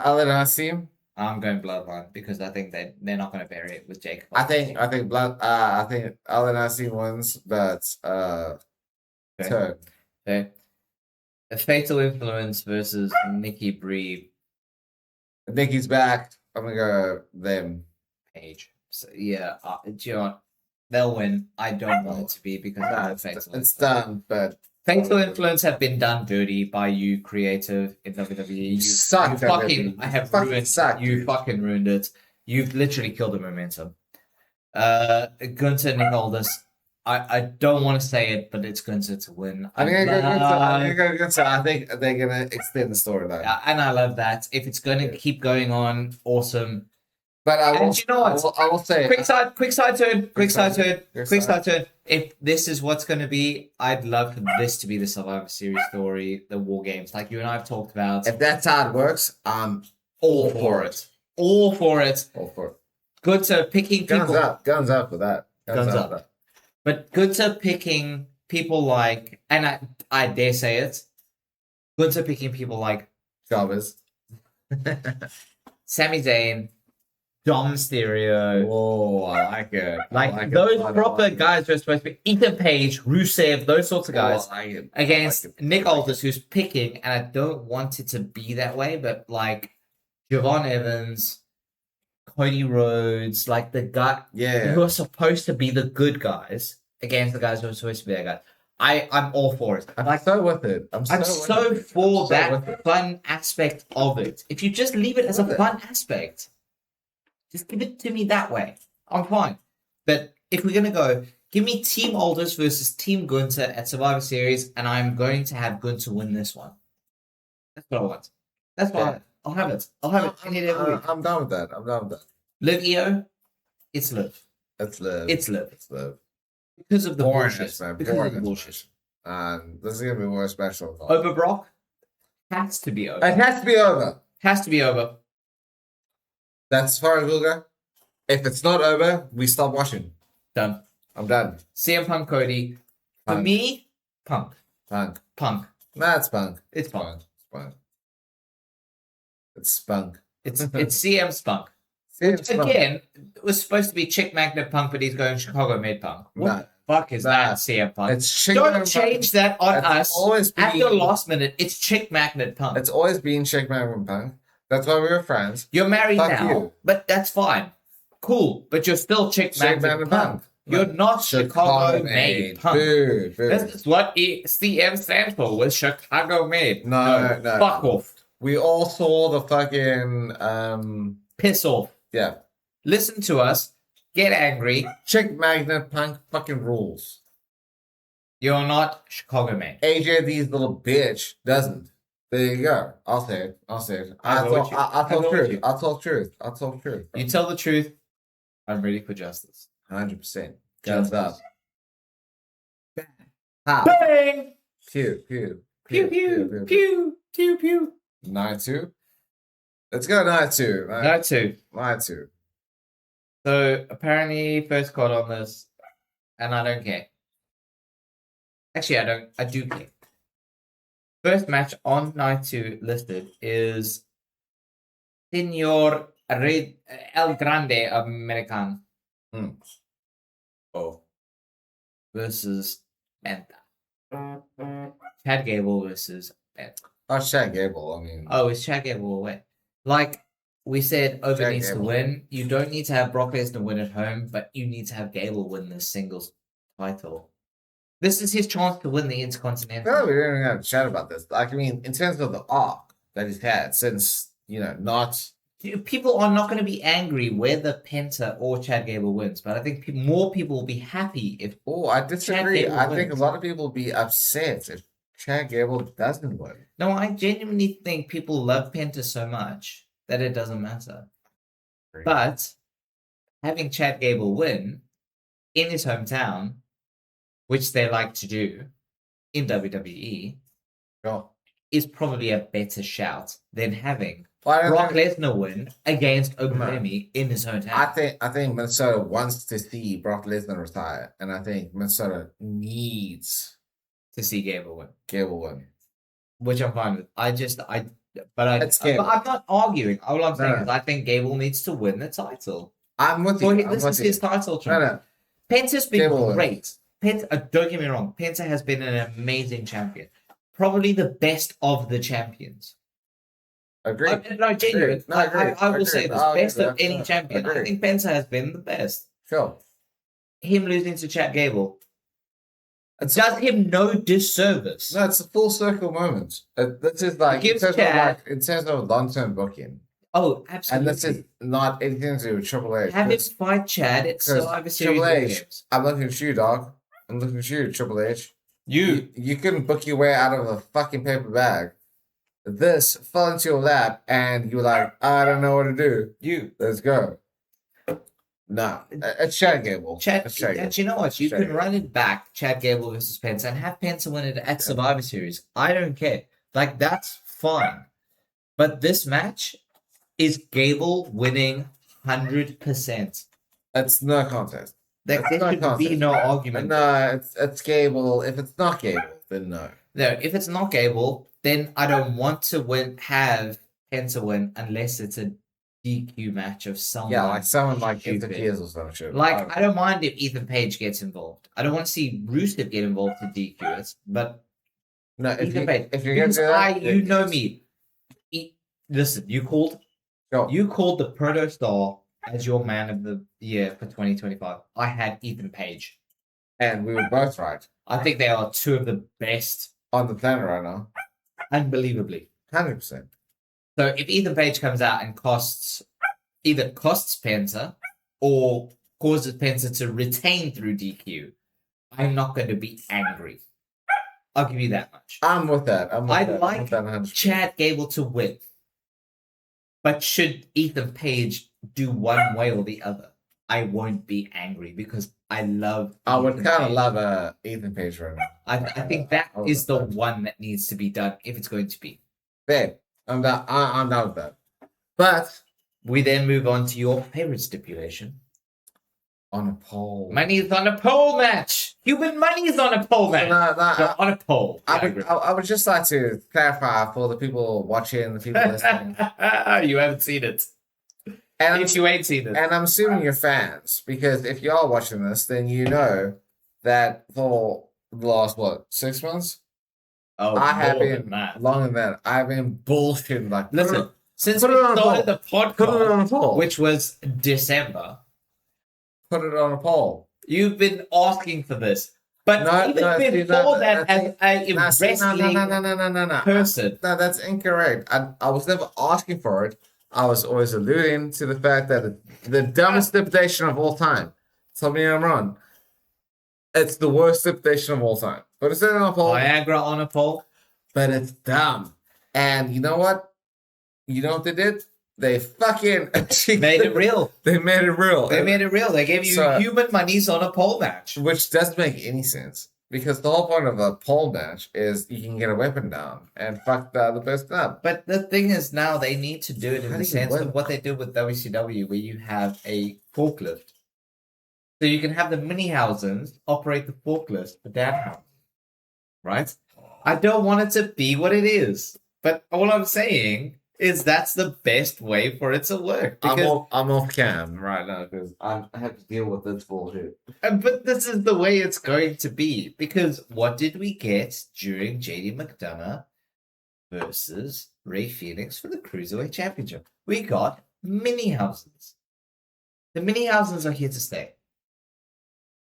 I'll let us see him. I'm going Bloodline because I think they're not going to vary it with Jake. I think I'll let us see wins, but Okay. turn. Okay. A Fatal Influence versus Nikki Bree Nikki's back. I'm gonna go them. Page. So yeah, do you know what? They'll win. I don't want it to be because that's Fatal. It's done, but Fatal Influence have been done dirty by you, creative in WWE. You suck. fucking, I have Fucking ruined. suck. You fucking ruined it. You've literally killed the momentum. Gunther Nick Aldis. I don't want to say it, but it's Gunther to win. I'm gonna go Gunther. I think they're gonna extend the storyline. And I love that. If it's going to keep going on, awesome. But I will. And you know what? I will say. Quick side turn. Quick side turn. If this is what's going to be, I'd love for this to be the Survivor Series story, the War Games, like you and I have talked about. If that's how it works, I'm All for it. All for it. all for it. Gunther picking people. Guns up for that. Guns up. For that. But Gunther picking people like, and I dare say it, Gunther picking people like Chavez. Sami Zayn, Dom Mysterio. Oh, I like it. Like those proper guys who are supposed to be Ethan Page, Rusev, those sorts of guys against Nick Aldis, who's picking, and I don't want it to be that way, but like Javon Evans, Cody Rhodes, like the guy who are supposed to be the good guys against the guys who are supposed to be that guy. I'm all for it. I'm so with it. I'm so for that fun aspect of it. If you just leave it as a fun aspect, just give it to me that way. I'm fine. But if we're gonna go, give me Team Aldis versus Team Gunther at Survivor Series, and I'm going to have Gunther win this one. That's what I want. That's why I'll have it. I'll have it any day of the week. I'm down with that. Liv EO, it's Liv. It's Liv. It's Liv. It's Liv. Because of the bullshit, man. Because of the bullshit. And this is gonna be more special. Over Brock? Has to be over. It has to be over. Has to be over. That's as far as we'll go. If it's not over, we stop watching. Done. I'm done. CM Punk Cody. For me, Punk. Punk. Nah, it's Punk. It's Punk. It's Spunk. It's CM Spunk. Which, again, it was supposed to be Chick Magnet Punk, but he's going Chicago made Punk. What the fuck is that, CM Punk? Don't change that on us at the last minute. It's Chick Magnet Punk. It's always been Chick Magnet Punk. That's why we were friends. You're married now, but that's fine. Cool, but you're still Chick Magnet Punk. You're not Chicago made Punk. Dude. That's what CM stands for, was Chicago made. No. Fuck off. We all saw the fucking piss off. Yeah. Listen to us. Get angry. Chick Magnet Punk fucking rules. You're not Chicago made. AJD's little bitch doesn't. There you go. I'll say it. I'll talk truth. You tell the truth. I'm ready for justice. 100%. Guns up. Bang! Pew. Pew, pew, pew, pew, pew. Night 2. Let's go night 2. Night 2. Night 2. So apparently first card on this, and I don't care. Actually, I do care. First match on night 2 listed is Senor El Grande American. Versus Penta. Chad Gable versus Penta. Oh, Chad Gable. I mean. Oh, it's Chad Gable away. Like we said, Over needs to win. You don't need to have Brock Lesnar win at home, but you need to have Gable win the singles title. This is his chance to win the Intercontinental. No, we didn't even have to chat about this. Like, I mean, in terms of the arc that he's had since, not... People are not going to be angry whether Penta or Chad Gable wins, but I think more people will be happy if... Oh, I disagree. I think a lot of people will be upset if Chad Gable doesn't win. No, I genuinely think people love Penta so much that it doesn't matter. Great. But having Chad Gable win in his hometown, which they like to do in WWE, is probably a better shout than having Brock Lesnar win against Ogunlemi in his hometown. I think Minnesota wants to see Brock Lesnar retire, and I think Minnesota needs to see Gable win. Which I'm fine with. I'm not arguing. All I'm saying is I think Gable needs to win the title. I'm with you. This is his title. No. Penta's been great. Penta, don't get me wrong. Penta has been an amazing champion. Probably the best of the champions. Agreed. Genuine. I will say this. Best of any champion. I think Penta has been the best. Sure. Him losing to Chad Gable does him no disservice. No, it's a full circle moment. This is like in terms of long-term booking. Oh, absolutely. And this is not anything to do with Triple H. Have him fight Chad at Survivor Series. Triple H, I'm looking at you, dog. I'm looking at you, Triple H. You couldn't book your way out of a fucking paper bag. This fell into your lap, and you're like, I don't know what to do. Let's go. No, it's Chad Gable. And you know what? You can run it back, Chad Gable versus Penta, and have Penta win it at Survivor Series. I don't care. Like, that's fine. But this match is Gable winning 100%. It's no contest. There should be no argument. No, it's Gable. If it's not Gable, then no. No, if it's not Gable, then I don't want to have Penta win unless it's a DQ match of someone. Yeah, like someone like Ethan Page or some shit. Like, I don't mind if Ethan Page gets involved. I don't want to see Rusev get involved to DQ it, but no, if you're going to do that, you know me. Listen, you called the Proto Star as your man of the year for 2025. I had Ethan Page. And we were both right. I think they are two of the best on the planet right now. Unbelievably. 100%. So if Ethan Page comes out and either costs Penta or causes Penta to retain through DQ, I'm not going to be angry. I'll give you that much. I'm with that. I'd like Chad Gable to win. But should Ethan Page do one way or the other, I won't be angry because I would kind of love Ethan Page right now. I think that is the one that needs to be done if it's going to be. Babe, I'm down with that. But we then move on to your favorite stipulation. On a pole. Money's on a pole match. Human money's on a pole match. On a pole. I would just like to clarify for the people watching, the people listening. You haven't seen it. And if you ain't seen it. And I'm assuming you're fans, because if you are watching this, then you know that for the last, 6 months? Oh, I have been longer than that. I've been bullshitting like. Listen, since we started the podcast, which was December. Put it on a poll. You've been asking for this. But even before that, as a wrestling person. No, that's incorrect. I was never asking for it. I was always alluding to the fact that the dumbest stipulation of all time. Tell me I'm wrong. It's the worst stipulation of all time. But it's on a poll. Viagra on a poll. But it's dumb. And you know what? You know what they did? They fucking made it real. They made it real. They gave you human monies on a pole match. Which doesn't make any sense. Because the whole point of a pole match is you can get a weapon down and fuck the other person up. But the thing is now they need to do it in the sense of what they did with WCW, where you have a forklift. So you can have the Minihausens operate the forklift for Danhausen. Right? I don't want it to be what it is. But all I'm saying is that's the best way for it to work. I'm off cam right now because I have to deal with this bullshit. But this is the way it's going to be. Because what did we get during JD McDonough versus Ray Phoenix for the Cruiserweight Championship? We got Minihausens. The Minihausens are here to stay.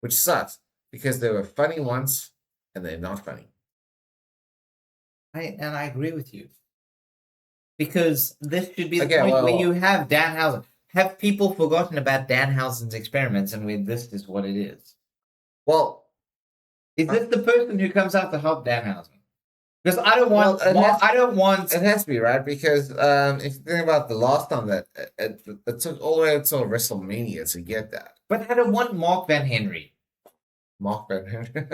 Which sucks because they were funny once and they're not funny. I agree with you. Because this should be the point where you have Danhausen. Have people forgotten about Danhausen's experiments and where this is what it is? Well, is this the person who comes out to help Danhausen? Because I don't want. I don't want. It has to be right because if you think about the last time that it took all the way until WrestleMania to get that. But I don't want Mark Van Henry. Mark Van Henry.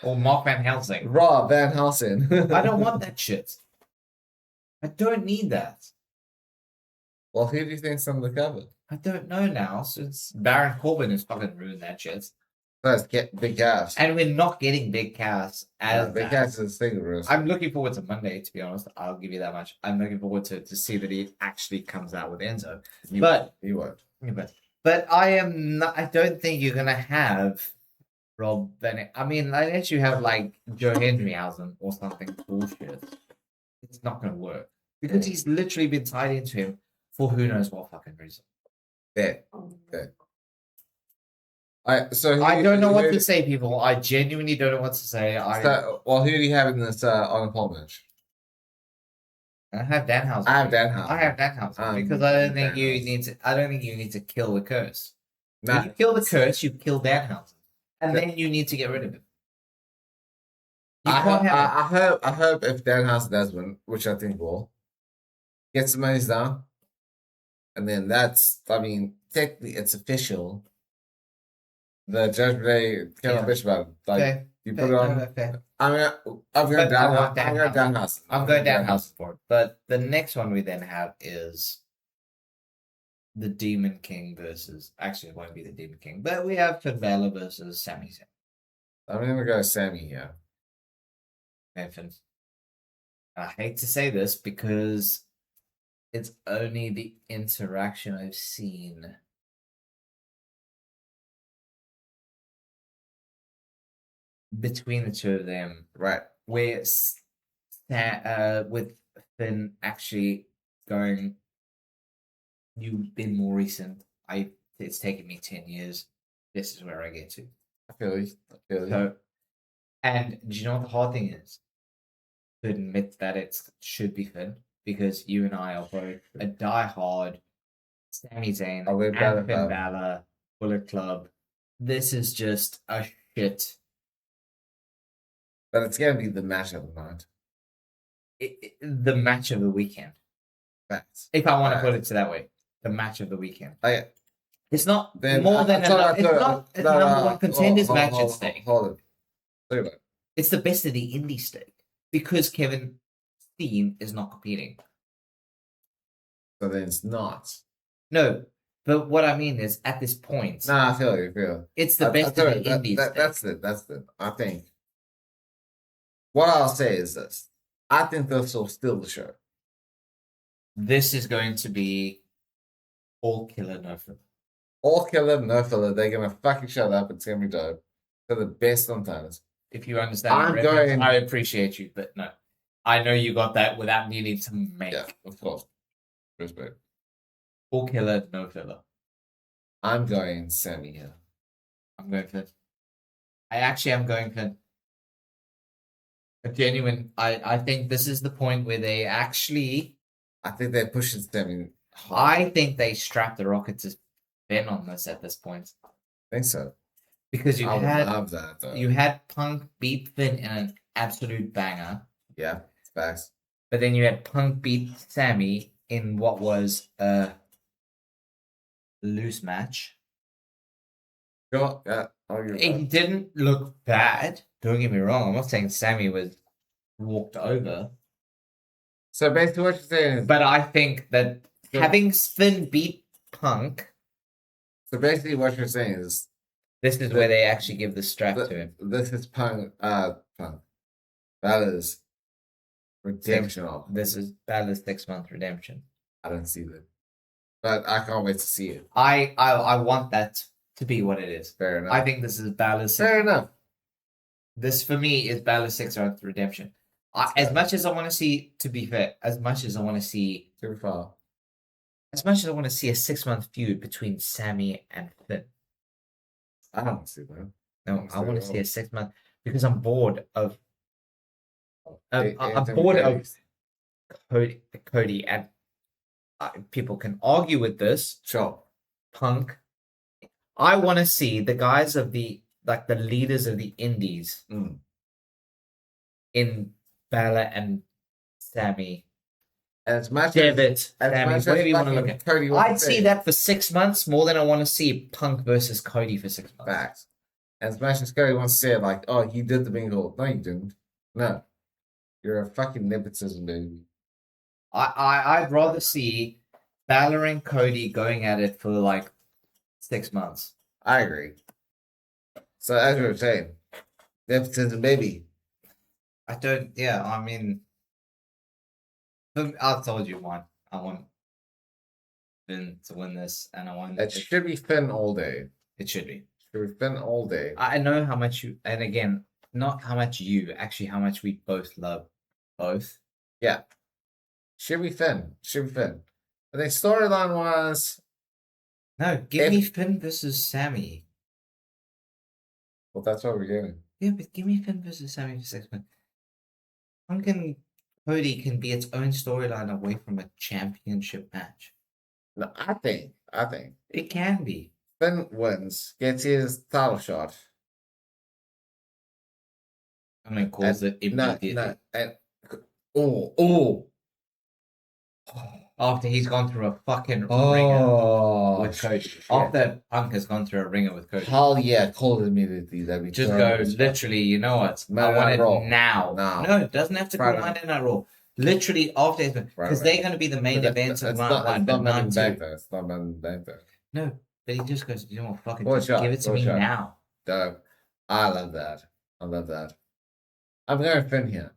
Or Mark Van Helsing. Rob Van Helsing. I don't want that shit. I don't need that. Well, who do you think's on the cover? I don't know now. So it's Baron Corbin who's fucking ruined that shit. Let's get Big Cass. And we're not getting Big Cass as Big Cass is a thing. I'm looking forward to Monday, to be honest. I'll give you that much. I'm looking forward to see that he actually comes out with Enzo. He won't. But I am not. I don't think you're gonna have Rob Bennett. I mean, unless you have like Joe Henryhausen or something bullshit, it's not gonna work because he's literally been tied into him for who knows what fucking reason. Yeah. I don't know what to say, people. I genuinely don't know what to say. Well, who do you have in this on the pole match? I have Danhausen. I have Danhausen because I don't think you need to kill the curse. No. When you kill the curse, you kill Danhausen, and then you need to get rid of him. I hope if Danhausen does win, which I think will, get some money down, and then technically it's official. The Judgment Day cannot bitch about it. Like you put it on. I'm going Danhausen. I'm going Danhausen for it. But the next one we then have is the Demon King versus. Actually, it won't be the Demon King, but we have Finn Balor versus Sami Zayn. I'm gonna go Sammy here. Finn. I hate to say this because it's only the interaction I've seen. Between the two of them, Right. Where with Finn actually going, you've been more recent. It's taken me 10 years. This is where I get to. I feel you. So, and do you know what the hard thing is? To admit that it should be Finn, because you and I are both a diehard Sami Zayn and Finn Balor Bullet Club. This is just a shit. But it's gonna be the match of the night. The match of the weekend. Facts. If I want to put it that way, the match of the weekend. It's not then more than enough. It's not a number one contenders match at stake. Hold it. It's the best of the indie stake because Kevin Steen is not competing. So then it's not. No, but what I mean is at this point. Nah, I feel you. It's the best of the indies. That's it. I think. What I'll say is this. I think this will steal the show. This is going to be all killer, no filler. All killer, no filler. They're going to fucking shut up. It's going to be dope. They're the best on tennis. If you understand I appreciate you, but no. I know you got that without needing to make. Yeah, of course. Respect. All killer, no filler. I'm going Sammy here. I'm going for. I actually am going for. A genuine. I think this is the point where they actually. I think they're pushing Sammy hard. I think they strapped the Rocket to Finn on this at this point. I think so. Because you love that, though. You had Punk beat Finn in an absolute banger. Yeah, it's facts. But then you had Punk beat Sammy in what was a loose match. Sure, yeah. It didn't look bad. Don't get me wrong. I'm not saying Sammy was walked over. So basically what you're saying is... But I think that having Finn beat Punk... So basically what you're saying is... This is where they actually give the strap to him. This is Punk. That is redemption. This is Balor's 6-month redemption. I don't see that. But I can't wait to see it. I want that to be what it is. Fair enough. I think this is Balor's... Fair enough. This, for me, is Balor's 6-month redemption. As much as I want to see, to be fair, as much as I want to see... Too far. As much as I want to see a 6-month feud between Sammy and Finn. I don't see that. No, I want to see a 6-month... Because I'm bored of... I'm bored of Cody, and people can argue with this. Sure. Punk. I want to see the guys of the leaders of the indies in Balor and Sammy. As much as Sammy, whatever you want to look at. Cody I'd see that for 6 months more than I want to see Punk versus Cody for 6 months. Facts. As much as Cody wants to say like, oh, he did the bingo. No, you didn't. No. You're a fucking nepotism baby. I'd rather see Balor and Cody going at it for like 6 months. I agree. So as you were saying, nepotism baby. I mean, I told you one. I want Finn to win this, and I want it should be Finn all day. It should be. Should be Finn all day. I know how much you, and again, not how much you, actually how much we both love both. Yeah. Should be Finn. But the storyline was... No, give me Finn versus Sammy. Well, that's what we're getting. Yeah, but give me Finn versus Sammy for 6 months. Punk and Cody can be its own storyline away from a championship match. No, I think. It can be. Finn wins, gets his title shot. I mean, calls it immediately. After he's gone through a fucking ringer with Cody. After Punk has gone through a ringer with Cody. Hell yeah, call it immediately. That'd be just go, literally, you know what? I want it now. Raw. No, it doesn't have to go Monday Night Raw. Literally after because Right. they're going to be the main events of round one, but none two. It's not money back there. No, but he just goes, you know what, fucking give it to Go me shot. now. I love that. I'm going Finn here.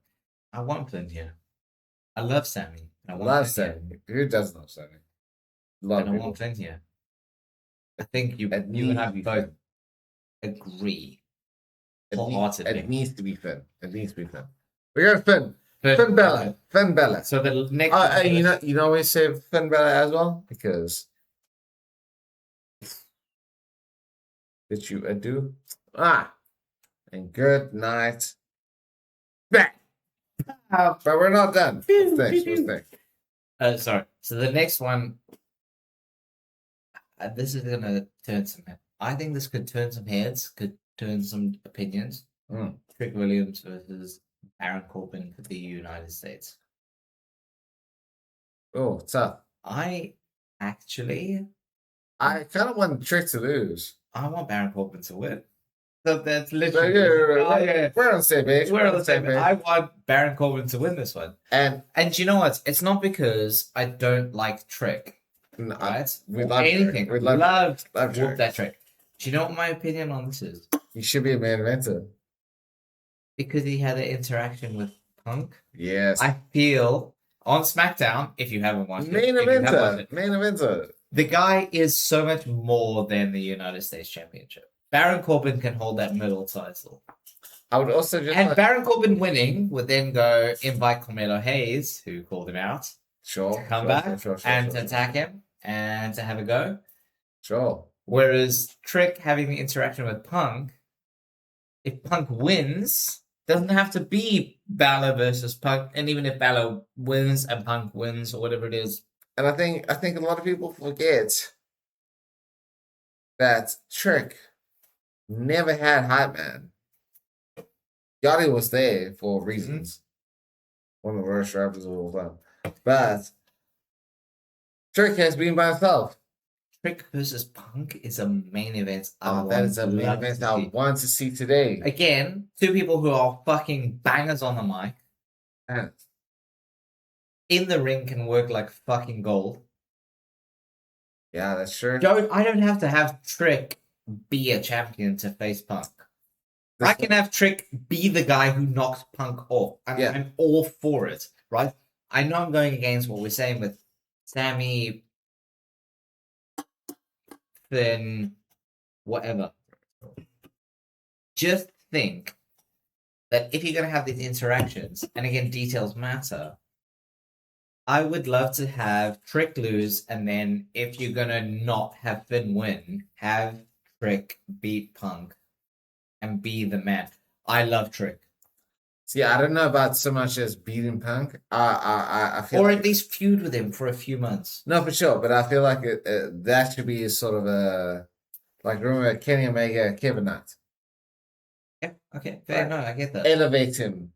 I want Finn here. I love Sammy. I love Sammy. Who doesn't love Sammy? I want Finn here. I think you and I both agree. It needs to be Finn. We're going Finn. Finn Balor. Finn Balor. So the next you know we say Finn Balor as well? Because did you do? And good night. Back. But we're not done. Thanks. Sorry. So the next one, this is gonna turn some heads. I think this could turn some heads, could turn some opinions. Trick Williams versus Baron Corbin for the United States. Oh, tough. I kind of want Trick to lose. I want Baron Corbin to win. So that's literally we're on the same page. We're on the same page. I want Baron Corbin to win this one. And you know what? It's not because I don't like Trick. No, right? We love anything. We love that Trick. Do you know what my opinion on this is? He should be a main eventer. Because he had an interaction with Punk. Yes. I feel on SmackDown, if you haven't watched main eventer. The guy is so much more than the United States Championship. Baron Corbin can hold that middle title. I would also just Baron Corbin winning would then go invite Carmelo Hayes, who called him out, to come back and to attack him and to have a go. Sure. Whereas Trick having the interaction with Punk, if Punk wins, doesn't have to be Balor versus Punk, and even if Balor wins and Punk wins or whatever it is. And I think a lot of people forget that Trick never had hype man. Yachty was there for reasons. One of the worst rappers of all time. But Trick has been by himself. Trick versus Punk is a main event. That is a main event I want to see today. Again, two people who are fucking bangers on the mic. And in the ring can work like fucking gold. Yeah, that's true. I don't have to have Trick be a champion to face Punk. I can have Trick be the guy who knocks Punk off. I'm all for it, right? I know I'm going against what we're saying with Sammy, Finn, whatever. Just think that if you're going to have these interactions, and again, details matter, I would love to have Trick lose, and then if you're going to not have Finn win, have Trick beat Punk and be the man. I love Trick. See, I don't know about so much as beating Punk. I feel or at least feud with him for a few months. No, for sure. But I feel like that should be sort of a remember Kenny Omega, Kevin Knight. Yeah. Okay. Fair. No, I get that. Elevate him.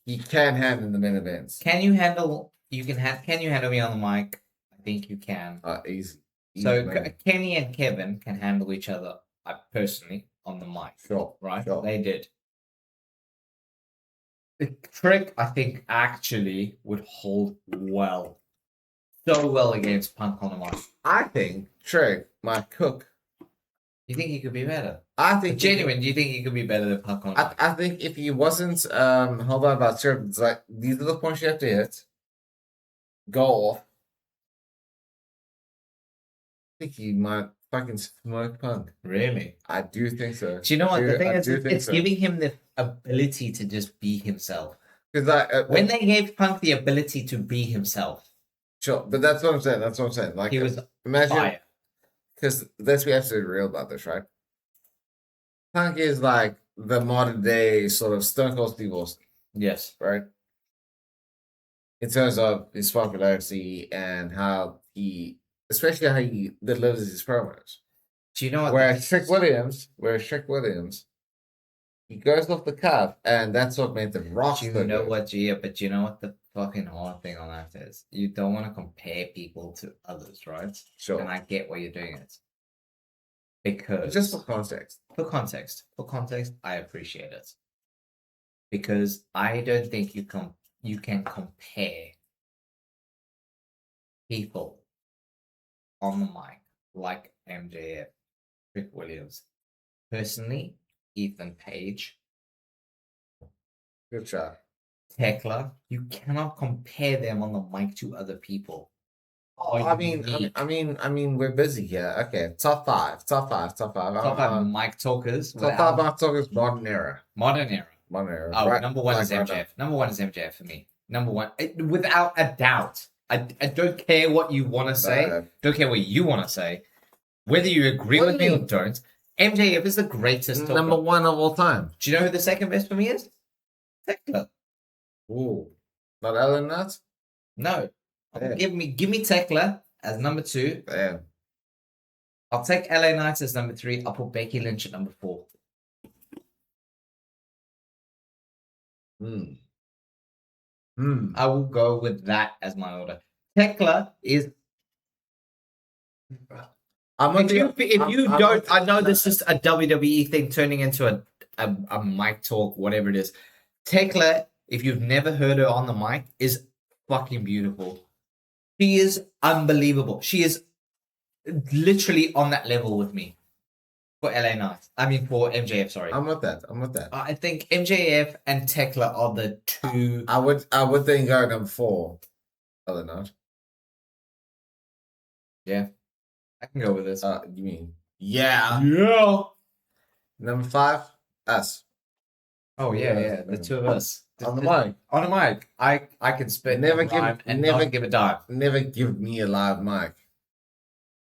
He can handle the main events. Can you handle? Can you handle me on the mic? I think you can. Easy. So Kenny and Kevin can handle each other. Personally on the mic. Sure. Right. Sure. They did. The Trick, I think, actually would hold well. So well against Punk on the mic. I think Trick might cook. You think he could be better? I think genuine. Do you think he could be better than Punk on the mic? I think if he wasn't hold on about certain these are the points you have to hit. Go off. I think he might fucking smoke Punk. Really? I do think so. Do you know what? The thing is, it's giving him the ability to just be himself. Because when they gave Punk the ability to be himself. Sure, but that's what I'm saying. Like he was imagine, because let's be absolutely real about this, right? Punk is like the modern day sort of Stone Cold Steve Austin. Yes. Right? In terms of his popularity and how especially how he delivers his promos. Do you know what? Whereas Trick Williams, he goes off the cuff, and that's what made them rock. Do you know what, Gia? But you know what the fucking hard thing on that is? You don't want to compare people to others, right? Sure. And I get why you're doing it. Because just for context. For context, I appreciate it. Because I don't think you can compare people on the mic like MJF, Rick Williams. Personally, Ethan Page, Good job. Tekla, you cannot compare them on the mic to other people. Oh, I mean, we're busy here. Okay, top five. Top five mic talkers. Top five mic talkers, modern era. Modern era. Oh, right, number one is MJF. Number one is MJF for me. Number one, without a doubt. I don't care what you want to say. Don't care what you want to say. Whether you agree with me or don't, MJF is the greatest talker. Number one of all time. Do you know who the second best for me is? Tekla. Ooh, not Ellen Nuts? No. Give me Tekla as number 2. Damn. I'll take LA Knight as number 3. I'll put Becky Lynch at number 4. I will go with that as my order. Tekla is. If you don't, I know this is a WWE thing turning into a mic talk, whatever it is. Tekla, if you've never heard her on the mic, is fucking beautiful. She is unbelievable. She is literally on that level with me for LA Knight. I mean, for MJF. Sorry, I'm with that. I think MJF and Tekla are the two. I would think go number 4. LA Knight. Yeah, I can go with this. You mean? Yeah. Number 5, us. Oh yeah, the two of us. On the mic. On the mic. I can spit never give a dime. Never give me a live mic.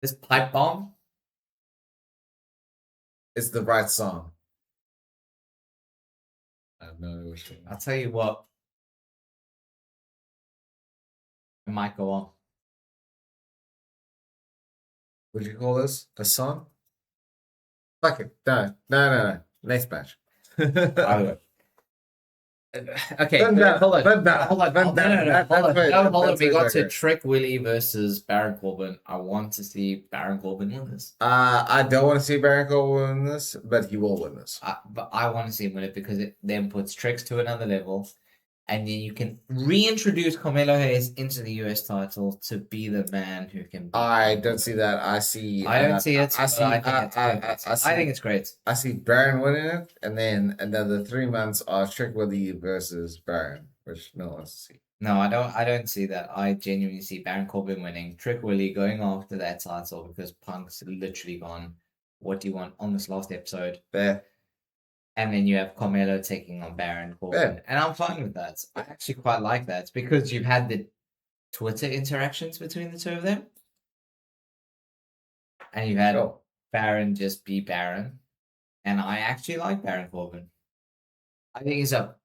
This pipe bomb. It's the right song. I have no issue. I'll tell you what. It might go on. Would you call this a song? Fuck it. No. Next match. Okay, hold on. We got to Trick Willie versus Baron Corbin. I want to see Baron Corbin win this. I don't want to see Baron Corbin win this, but he will win this. But I want to see him win it because it then puts Tricks to another level. And then you can reintroduce Carmelo Hayes into the US title to be the man who can. I don't see that. I don't see it. I think it's great. I see Baron winning it, and then the 3 months are Trick Willie versus Baron, which no one wants to see. No, I don't see that. I genuinely see Baron Corbin winning, Trick Willie going after that title because Punk's literally gone. What do you want on this last episode? Fair. And then you have Carmelo taking on Baron Corbin. Yeah. And I'm fine with that. I actually quite like that because you've had the Twitter interactions between the two of them. And you've had Baron just be Baron. And I actually like Baron Corbin. I think he's a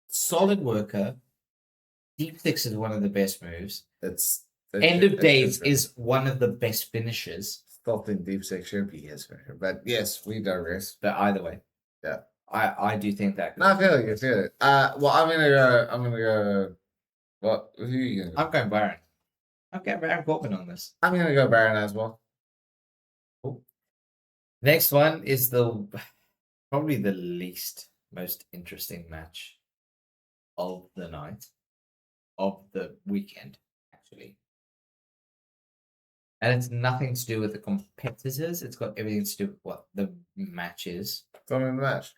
solid worker. Deep Six is one of the best moves. End of Days is one of the best finishes. Still think Deep Six should be his finisher. But yes, we digress. But either way. Yeah. I do think that. No, I feel it. Well, I'm gonna go. What? Who are you gonna go? I'm going Baron. I'm going Baron Corbin on this. I'm gonna go Baron as well. Cool. Next one is probably the least most interesting match of the night, of the weekend, actually. And it's nothing to do with the competitors. It's got everything to do with what the match is. Tell me the match.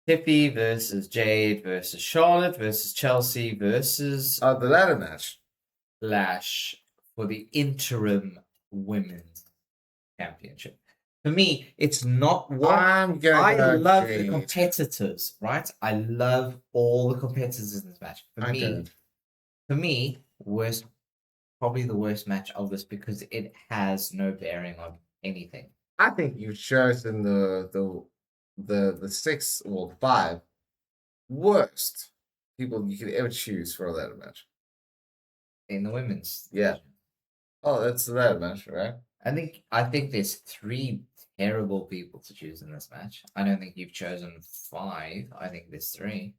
Tiffy versus Jade versus Charlotte versus Chelsea versus... the ladder match. Lash for the interim women's championship. For me, it's not what... I love the competitors, right? I love all the competitors in this match. For me, probably the worst match of this because it has no bearing on anything. I think you've chosen the 5 worst people you could ever choose for a ladder match. In the women's. Yeah. Oh, that's the ladder match, right? I think there's 3 terrible people to choose in this match. I don't think you've chosen 5. I think there's 3.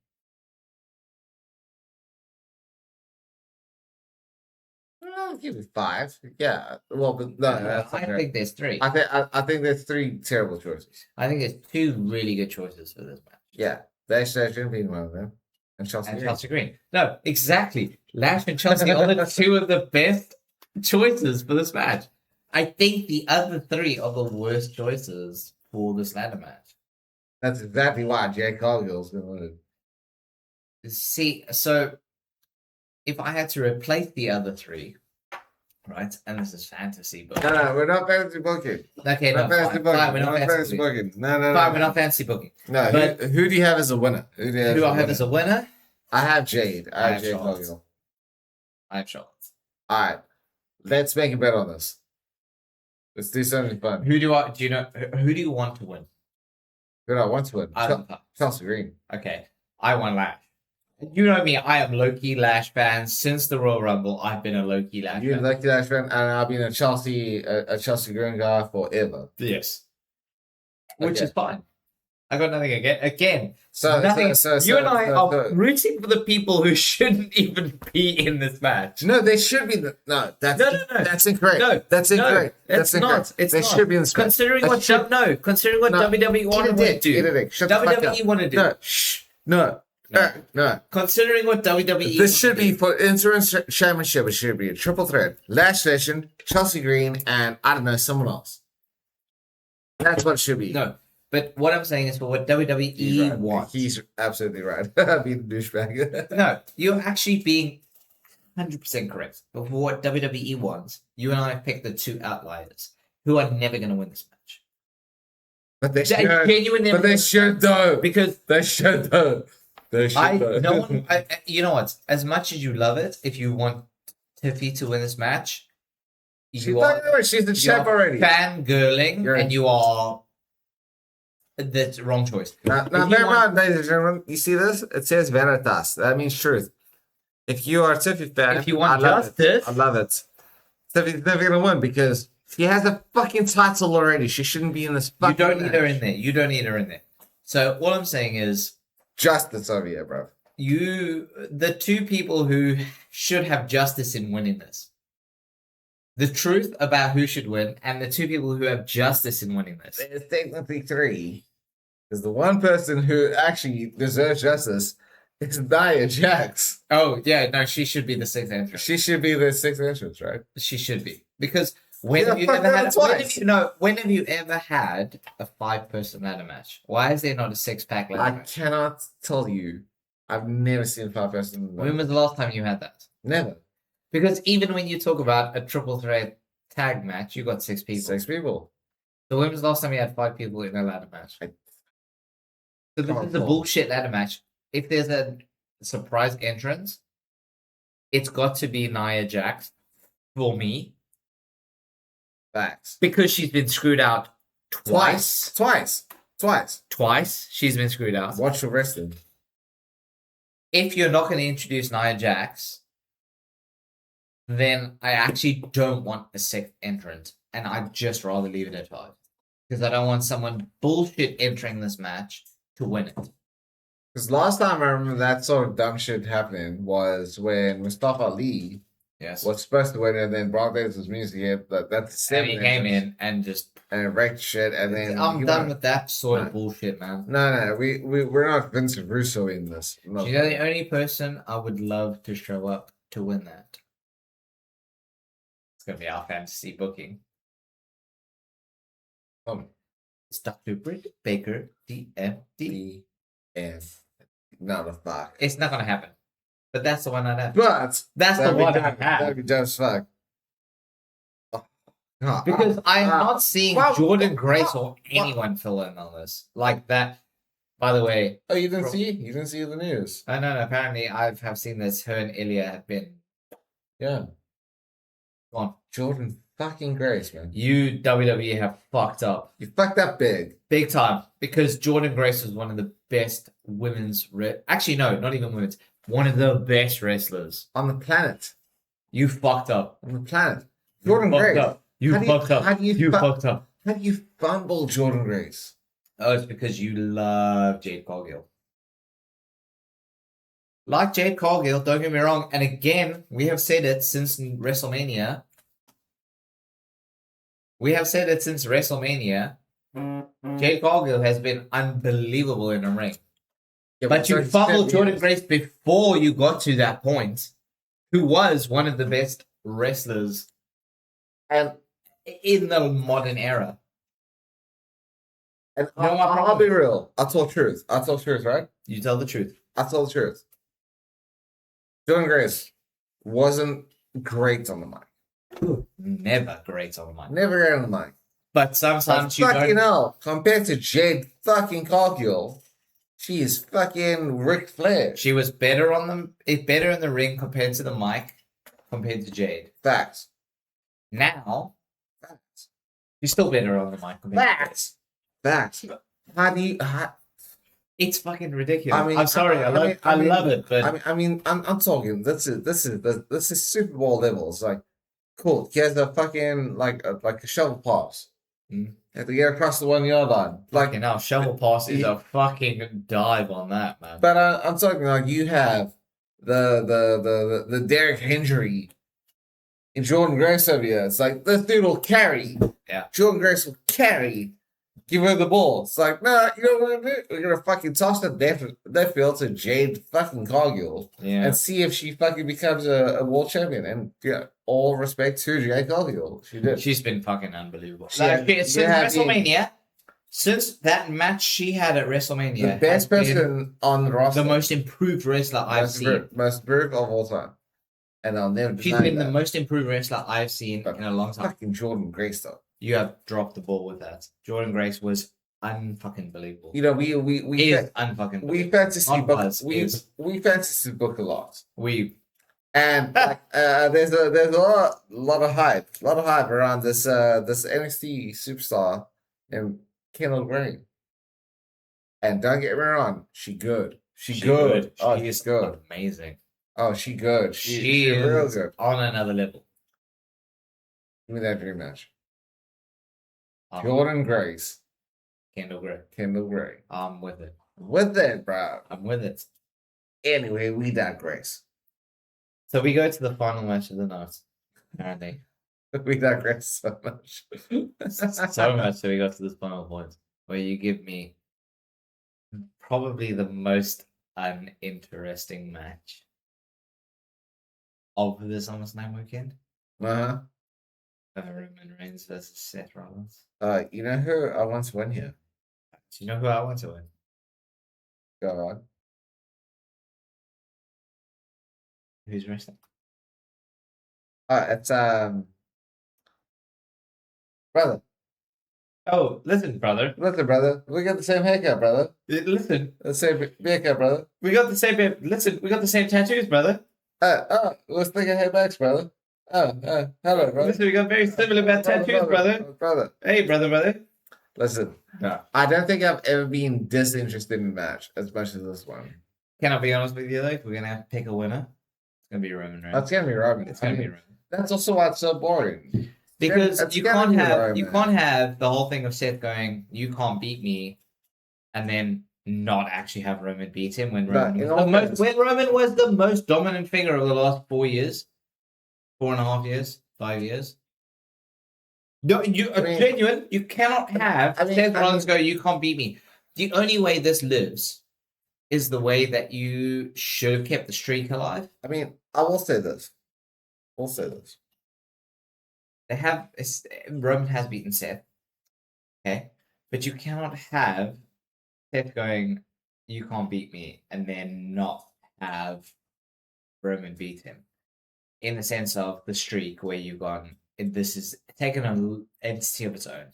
I'll give it 5. Yeah. Well, but no, I think there's 3. I think there's 3 terrible choices. I think there's 2 really good choices for this match. Yeah, that shouldn't be one of them. And Chelsea and Green. Chelsea Green. No, exactly. Lash and Chelsea are the two of the best choices for this match. I think the other three are the worst choices for this ladder match. That's exactly why Jay Cargill's going to win it. See, so if I had to replace the other three, right, and this is fantasy booking. No, we're not fantasy booking. Okay, We're not fantasy booking. fine, we're not fantasy booking. No. Fine, we're not fantasy booking. No, But who do you have as a winner? Who do I have as a winner? I have Jade. I have Jade Charlotte. Cargill. I have Charlotte. All right. Let's make a bet on this. Let's do something fun. Who do you want to win? Who do I want to win? Chelsea Green. Okay, I want Lash. You know me, I am low-key Lash fan. Since the Royal Rumble, I've been a low-key Lash You're fan. a low-key Lash fan, and I've been a Chelsea Green guy forever. Yes. Which Okay. is fine. I got nothing again. So you and I are rooting for the people who shouldn't even be in this match. No, they should be. No, that's incorrect. No, that's incorrect. It's not. It's they not. should be in this match. Considering what WWE wanted to do. WWE want to do. No, shh. No. Considering what WWE This should be for interim championship. It should be a triple threat. Lash Legend, Chelsea Green, and I don't know, someone else. That's what it should be. No. But what I'm saying is for what WWE wants. He's absolutely right. Being a douchebag. No, you're actually being 100% correct. But for what WWE wants, you and I picked the two outliers who are never going to win this match. But they should. Genuinely, But they should though. Because they should though. They should though. No one. You know what? As much as you love it, if you want Tiffy to win this match, she's the champ already. Fangirling, and you are. That's the wrong choice. Now bear in mind, ladies and gentlemen, you see this? It says Veritas. That means truth. If you are a Tiffy fan, if you want justice, I love it. Tiffy's never gonna win because she has a fucking title already. She shouldn't be in this fucking You don't need her in there. You don't need her in there. So what I'm saying is justice over here, bro. The two people who should have justice in winning this. The truth about who should win, and the two people who have justice in winning this. There's technically three. Because the one person who actually deserves justice is Nia Jax. Oh, yeah, no, she should be the sixth entrant. She should be the sixth entrant, right? She should be. Because when have you ever had a 5-person ladder match? Why is there not a 6-pack ladder match? I cannot tell you. I've never seen a 5-person. When was the last time you had that? Never. Because even when you talk about a triple threat tag match, you got 6 people. 6 people. So when was the last time you had 5 people in a ladder match? So this is a bullshit ladder match. If there's a surprise entrance, it's got to be Nia Jax for me. Facts. Because she's been screwed out twice. Twice. She's been screwed out. Watch your wrestling. If you're not going to introduce Nia Jax, then I actually don't want a 6th entrant. And I'd just rather leave it at 5. Because I don't want someone bullshit entering this match to win it. Because last time I remember that sort of dumb shit happening was when Mustafa Ali was supposed to win, and then Brock Lesnar's music that's and he came in and wrecked shit, and then I'm done with that sort of bullshit, man. No, we're not Vincent Russo in this. No. You know, the only person I would love to show up to win that. It's gonna be our fantasy booking. It's Dr. Britt Baker, DMD. And not a fuck. It's not gonna happen. But that's the one I have. But that's the one I have. That'd be just fuck. Because I am not seeing Jordan Grace or anyone fill in on this. Like that. By the way. Oh, you didn't see? You didn't see the news? I know. Apparently, I have seen this. Her and Ilya have been. Yeah. Go on. Jordan fucking Grace, man. You, WWE, have fucked up. You fucked up big. Big time. Because Jordan Grace was one of the best women's... Actually, no, not even women's. One of the best wrestlers. On the planet. You fucked up. On the planet. Jordan Grace. You fucked up. How do you fucked up? How do you fumble Jordan Grace? Oh, it's because you love Jade Cargill. Like Jade Cargill, don't get me wrong. And again, we have said it since WrestleMania. Jade Cargill has been unbelievable in the ring. Yeah, But you it's fumbled 10 Jordan years. Grace before you got to that point, who was one of the best wrestlers And in the modern era. and No, I'll be real. I told truth. I told truth, right? You tell the truth. I told the truth. Jordan Grace wasn't great on the mic. Never great on the mic. Never great on the mic. But sometimes you fucking don't. hell, compared to Jade fucking Cargill, she is fucking Ric Flair. She was better better in the ring compared to the mic, compared to Jade. Facts. Now, Facts. she's still better on the mic compared to Jade. Facts. How do you? It's fucking ridiculous. I mean, I'm sorry. I love it, but I'm talking. This is Super Bowl levels. Like, cool. He has a fucking like a shovel pass. Mm. Have to get across the 1 yard line. Like, now shovel pass is a fucking dive on that, man. but I'm talking like you have the Derrick Henry and Jordan Grace over here. It's like this dude will carry. Yeah. Jordan Grace will carry. Give her the ball. It's like, nah, you know what we're gonna do? We're gonna fucking toss that field to Jade fucking Cargill and see if she fucking becomes a world champion. And yeah, all respect to Jade Cargill. She did. She's been fucking unbelievable. Yeah, Since WrestleMania, since that match she had at WrestleMania, the best person on the roster, the most improved wrestler I've seen. Most improved of all time. And I'll never She's been the most improved wrestler I've seen in a long time. Fucking Jordan Grace though. You have dropped the ball with that. Jordan Grace was unfucking believable. You know, we unfucking we fantasy book we fantasy book a lot. And like, there's a lot of hype around this NXT superstar named Kendall Green. And don't get me wrong, she good. She good. Oh, she's good. Amazing. Oh, she good. She is real good. On another level. Give me that dream match. Jordan Grace. Kendall Gray. I'm with it. With it, bro. I'm with it. Anyway, we digress. So we go to the final match of the night. Apparently. We digress so much. So much so we got to this final point where you give me probably the most uninteresting match of the SummerSlam weekend. Uh-huh. Roman Reigns versus Seth Rollins. You know who I want to win here? Do you know who I want to win? Go on. Who's wrestling? It's brother. Oh, listen, brother. Listen, brother. We got the same haircut, brother. Listen. The same haircut, brother. We got the same. Listen, we got the same tattoos, brother. Let's think of haybacks, brother. Hello, brother. Listen, we got very similar tattoos, brother. Brother. Hey, brother. Listen. No. I don't think I've ever been disinterested in a match as much as this one. Can I be honest with you, though? If we're going to have to pick a winner, it's going to be Roman Reigns. That's going to be Roman. It's going to be Roman. That's also why it's so boring. Because you can't have the whole thing of Seth going, you can't beat me, and then not actually have Roman beat him when Roman was the most dominant figure of the last 4 years. 4.5 years, 5 years. No, genuine. You cannot have Seth Rollins go, you can't beat me. The only way this lives is the way that you should have kept the streak alive. I mean, I will say this. Roman has beaten Seth. Okay. But you cannot have Seth going, you can't beat me, and then not have Roman beat him. In the sense of the streak where you've gone, this is taken an entity of its own.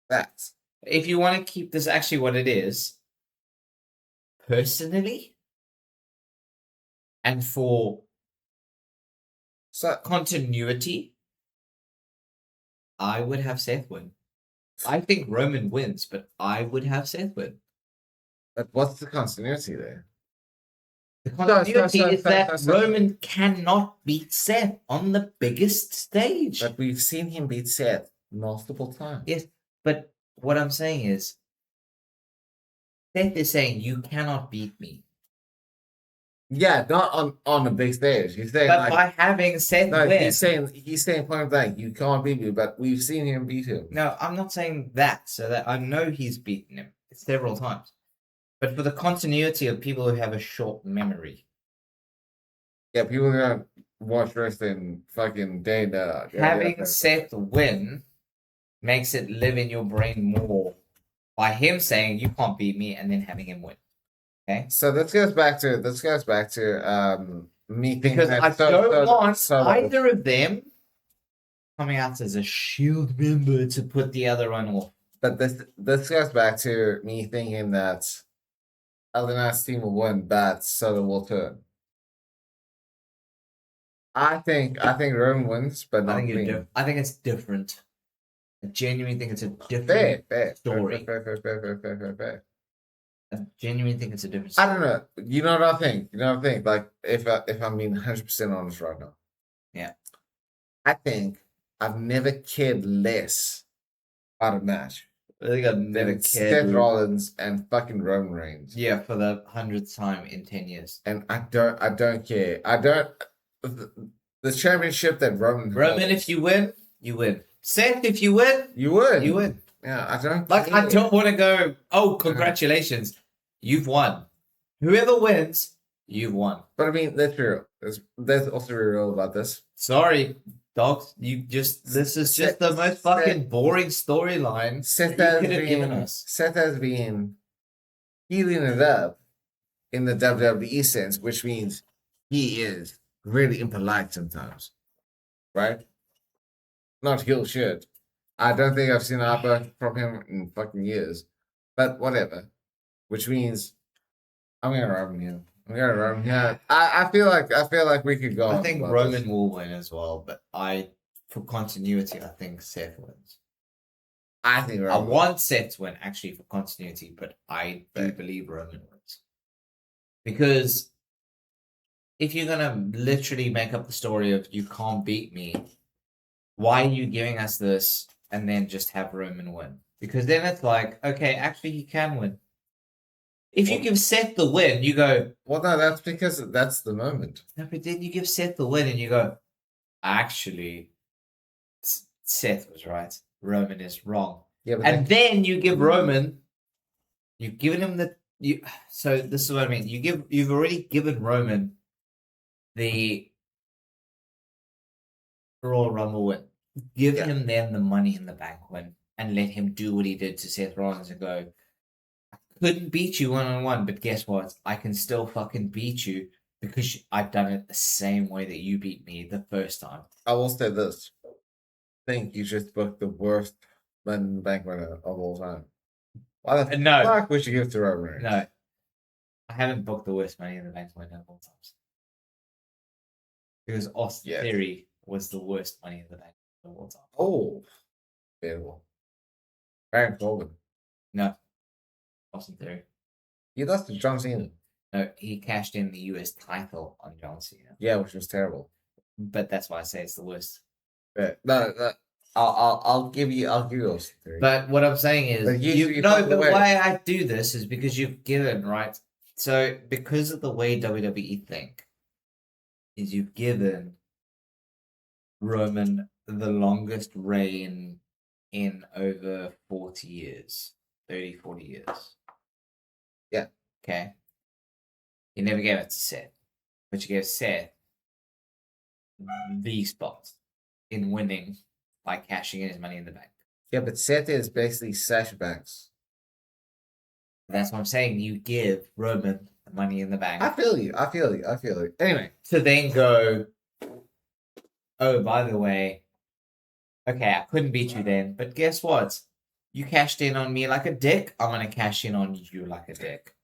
Facts. If you want to keep this actually what it is, personally, and for continuity, I would have Seth win. I think Roman wins, but I would have Seth win. But what's the continuity there? The continuity is that Roman cannot beat Seth on the biggest stage. But we've seen him beat Seth multiple times. Yes, but what I'm saying is, Seth is saying, you cannot beat me. Yeah, not on the big stage. He's saying, but by having Seth win. He's saying point blank, you can't beat me, but we've seen him beat him. No, I'm not saying that, so that I know he's beaten him. several times. But for the continuity of people who have a short memory. Yeah, people gonna watch wrestling fucking day and day. Having Seth win makes it live in your brain more by him saying you can't beat me and then having him win. Okay. So this goes back to me thinking because that I don't want either of them coming out as a Shield member to put the other one off. But this goes back to me thinking that LNS team will win, but Soda will turn. I think Roman wins, but not clean. I think it's different. I genuinely think it's a different story. Fair. I genuinely think it's a different story. I don't know. You know what I think? Like, if I'm being 100% honest right now. Yeah. I think I've never cared less about a match. I think I've never cared. Seth Rollins and fucking Roman Reigns. Yeah, for the 100th time in 10 years. And I don't care. The championship that Roman holds, if you win, you win. Seth, if you win, you win. You win. Yeah, I don't care. I don't want to go, oh, congratulations. You've won. Whoever wins, you've won. But I mean, that's real. There's also real about this. Sorry, dogs. This is just the most fucking boring storyline. Seth has been healing it up in the WWE sense, which means he is really impolite sometimes. Right? Not heel shit. I don't think I've seen Abba from him in fucking years. But whatever. Which means I'm gonna Roman here. I feel like we could go. I think Roman will win as well, but for continuity, I think Seth wins. I think Roman. I want Seth to win actually for continuity, but I do believe Roman wins. Because if you're gonna literally make up the story of you can't beat me, why are you giving us this and then just have Roman win? Because then it's like, okay, actually he can win. If you give Seth the win, you go... Well, no, that's because that's the moment. No, but then you give Seth the win and you go, actually, Seth was right. Roman is wrong. Yeah, and then you give Roman... You've given him the... So this is what I mean. You've already given Roman the Royal Rumble win. Give him then the Money in the Bank win and let him do what he did to Seth Rollins and go... Couldn't beat you one-on-one, but guess what? I can still fucking beat you because I've done it the same way that you beat me the first time. I will say this. I think you just booked the worst Money in the Bank winner of all time. Why the fuck would you give it to Roman Reigns? No. I haven't booked the worst Money in the Bank winner of all times. Because Austin Theory was the worst Money in the Bank of all time. Oh. Beautiful. Baron Corbin. No. Austin Theory. He lost to John Cena. No, he cashed in the US title on John Cena. Yeah, which was terrible. But that's why I say it's the worst. No, I'll give you Austin Theory. But what I'm saying is, the way I do this is because you've given, right? So because of the way WWE think, is you've given Roman the longest reign in over 40 years. 30, 40 years. Yeah. Okay. You never gave it to Seth. But you gave Seth the spot in winning by cashing in his Money in the Bank. Yeah, but Seth is basically Sasha Banks. That's what I'm saying. You give Roman the Money in the Bank. I feel you. Anyway. To then go, oh, by the way, okay, I couldn't beat you then, but guess what? You cashed in on me like a dick. I'm going to cash in on you like a dick.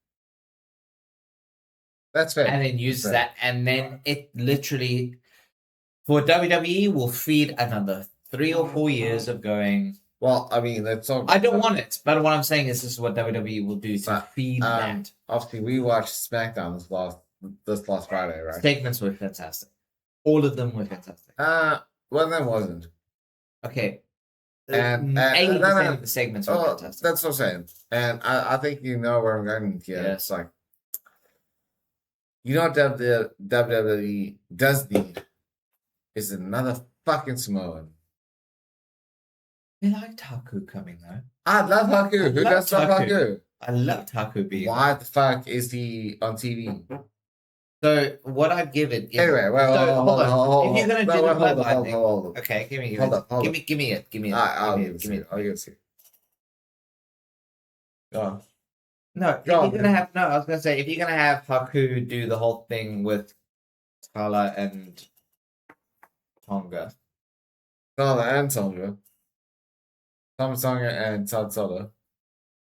That's fair. And then use that. And then it literally, for WWE, will feed another 3 or 4 years of going. Well, I mean, that's all. I don't want it. But what I'm saying is this is what WWE will do to feed that. Obviously, we watched SmackDown this last Friday, right? Segments were fantastic. All of them were fantastic. One of them wasn't. Okay. And 80% of the segments were fantastic. That's what I'm saying. And I think you know where I'm going here. Yeah. It's like, you know what the WWE does need is another fucking Samoan. I liked Haku coming though. I love Haku. Who does love Haku? I loved Haku being. Why the fuck is he on TV? So what I give it is Anyway, hold on. If you're gonna do the bloodline thing, hold on. okay, give me Hold up. Give me it. I'll give it. I'll give it. Go. No, if you're gonna have I was gonna say if you're gonna have Haku do the whole thing with Tala and Tonga. Tala and Tonga. Tonga and Tatsala.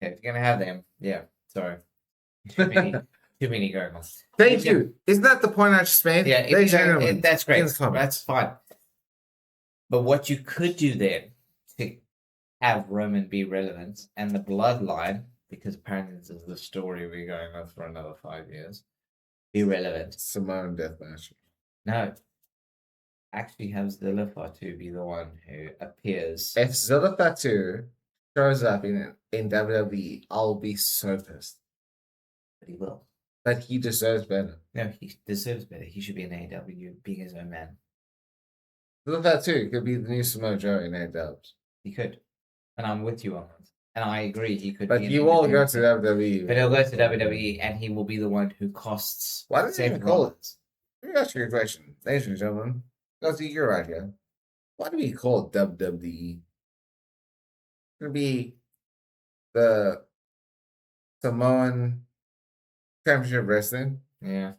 Yeah, if you're gonna have them, yeah. Sorry. Too many girls. Thank you. Isn't that the point I just made? Yeah, that's great. That's fine. But what you could do then to have Roman be relevant and the bloodline, because apparently this is the story we're going on for another 5 years, be relevant. Samoan deathmatch. No. Actually have Zilla Fatu be the one who appears. If Zilla Fatu shows up in WWE, I'll be so pissed. But he will. But he deserves better. No, he deserves better. He should be in AEW, being his own man. Zilla Fatu could be the new Samoa Joe in AEW. He could. And I'm with you on that. And I agree, he could. But he will go to WWE. But he'll go to WWE, and he will be the one who costs. Why did he call it? Let me ask you a question, ladies and gentlemen. Because you're right here. Why do we call it WWE? It's gonna be the Samoan Championship Wrestling. Yeah.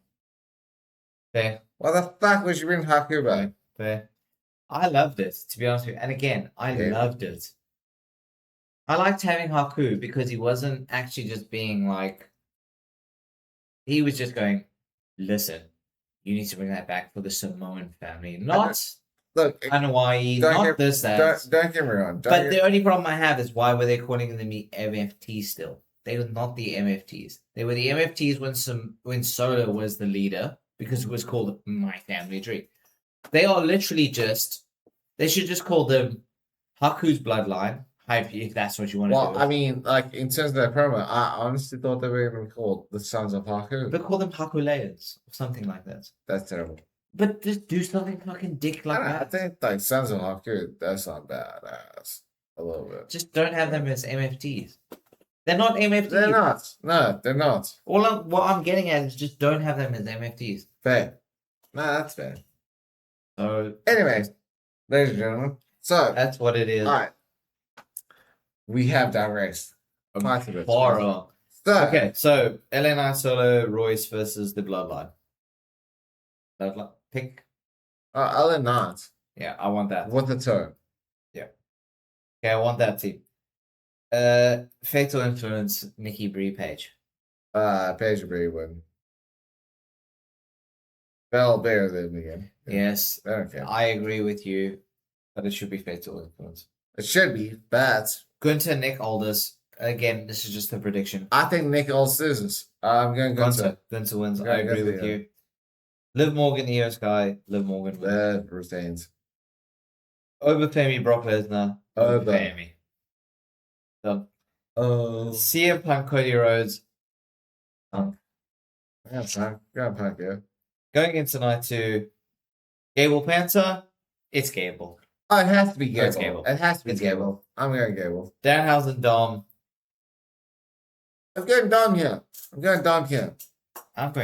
Fair. Why the fuck would you bring Haku back? Fair. I loved it, to be honest with you. And again, I loved it. I liked having Haku because he wasn't actually just being like. He was just going, listen, you need to bring that back for the Samoan family. Not Hawaii, not this, that. Don't get me wrong. But the only problem I have is why were they calling them the MFTs still? They were not the MFTs. They were the MFTs when Solo was the leader because it was called My Family Tree. They are literally just. They should just call them Haku's Bloodline. If that's what you want to do. Well, I mean, like, in terms of their promo, I honestly thought they were even called the Sons of Haku. But call them Haku Layers or something like that. That's terrible. But just do something fucking dick like that. I think, like, Sons of Haku, that's not badass. A little bit. Just don't have them as MFTs. They're not MFTs. They're not. No, they're not. What I'm getting at is just don't have them as MFTs. Fair. No, that's fair. So, anyways, ladies and gentlemen, so that's what it is. All right. We have digressed. Horror. So LNI Solo Royce versus the Bloodline. Pick. LNI. Yeah, I want that. With the turn. Yeah. Okay, I want that team. Fatal Influence, Nikki Brie Page. Page Brie win. Bell bear them again. Yes. Okay. I agree with you, but it should be Fatal Influence. It should be, but Gunther, Nick Aldis. Again, this is just a prediction. I think Nick Aldis loses. I'm going Gunther. Gunther wins. I agree with you. Liv Morgan, Io Sky. Liv Morgan wins. Retains. Over Femi, Brock Lesnar. Over Femi. Done. CM Punk, Cody Rhodes. Punk. Yeah, Punk, yeah. Going into night 2, Gable Panther. It's Gable. Oh, it has to be Gable. It has to be Gable. I'm going Gable. Danhausen, Dom. I'm going Dom here. I'm going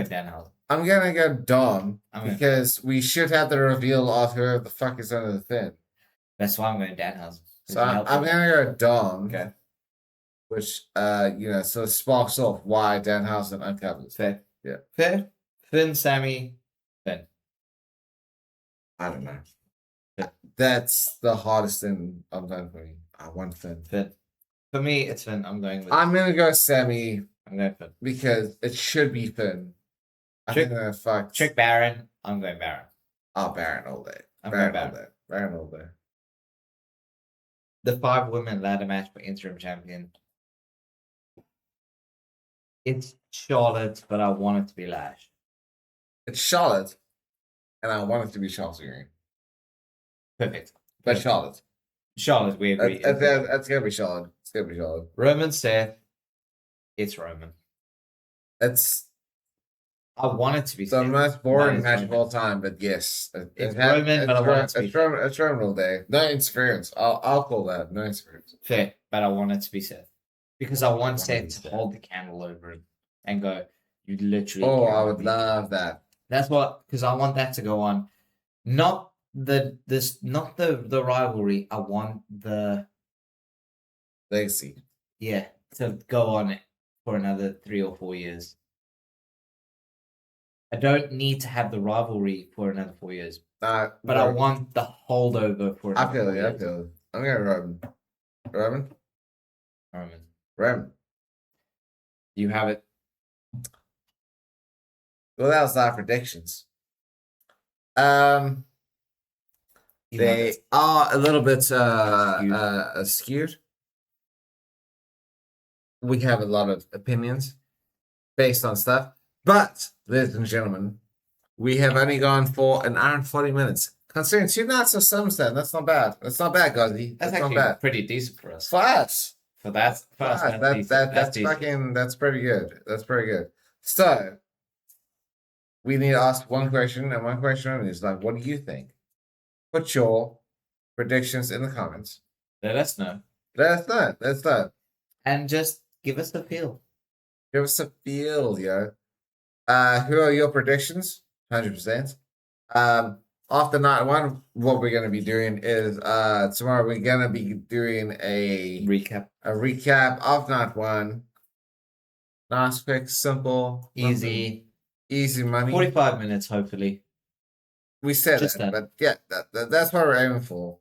Danhausen. I'm going to go Dom because we should have the reveal of who the fuck is under the fin. That's why I'm going Danhausen. So I'm going to go Dom. Okay. Which, so sparks off why Danhausen uncovers. Fair. Yeah. Fair. Finn, Sammy, Finn. I don't know. That's the hardest thing I'm going for me. I want Finn. Finn. For me, it's Finn. I'm going to go Sammy. I'm going Finn. Because it should be Finn. Trick Baron. I'm going Baron. Oh, Baron all day. Baron all day. The 5 women ladder match for interim champion. It's Charlotte, but I want it to be Lash. It's Charlotte, and I want it to be Chelsea Green. Perfect. But Charlotte. Charlotte, we agree. That's going to be Charlotte. It's going to be Charlotte. Roman, Seth. It's Roman. I want it to be the most boring match of all time, but yes. It's Roman, but I want it to be Seth. It's Roman all day. No interference. I'll call that. No interference. Fair, but I want it to be Seth. Because I want Seth to hold the candle over it and go, you literally. Oh, I would love that. That's what, because I want that to go on. Not the rivalry. I want the legacy. Yeah, to go on it for another 3 or 4 years. I don't need to have the rivalry for another 4 years. But I want the holdover for another 4 years. I feel it. I'm going Roman. You have it. Well, that was our predictions. They are a little bit skewed. We have a lot of opinions based on stuff. But, ladies and gentlemen, we have only gone for an hour and 40 minutes. Considering 2 nights of Summerslam, that's not bad. That's not bad, Gazi. That's not actually bad. Pretty decent for us. For us. That's pretty good. That's pretty good. So, we need to ask one question, and one question only is like, what do you think? Put your predictions in the comments. Let us know. Let us know. And just give us a feel. Give us a feel, yo. Who are your predictions? 100%. After night 1, what we're gonna be doing is tomorrow we're gonna be doing a recap. A recap of night 1. Nice, quick, simple, easy money. 45 minutes, hopefully. We said that, but yeah, that's what we're aiming for.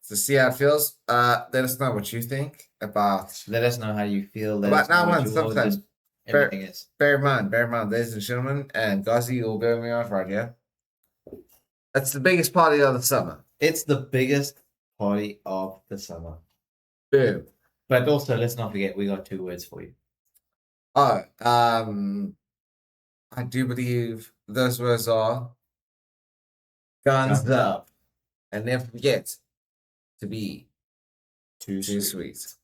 To see how it feels. Let us know what you think about. Let us know how you feel. About night 1. Sometimes everything is. Bear in mind, ladies and gentlemen, and Gazi will bear me off right here. That's the biggest party of the summer. It's the biggest party of the summer. Boom. But also, let's not forget, we got 2 words for you. Oh, I do believe those words are guns up. And never forget to be too sweet.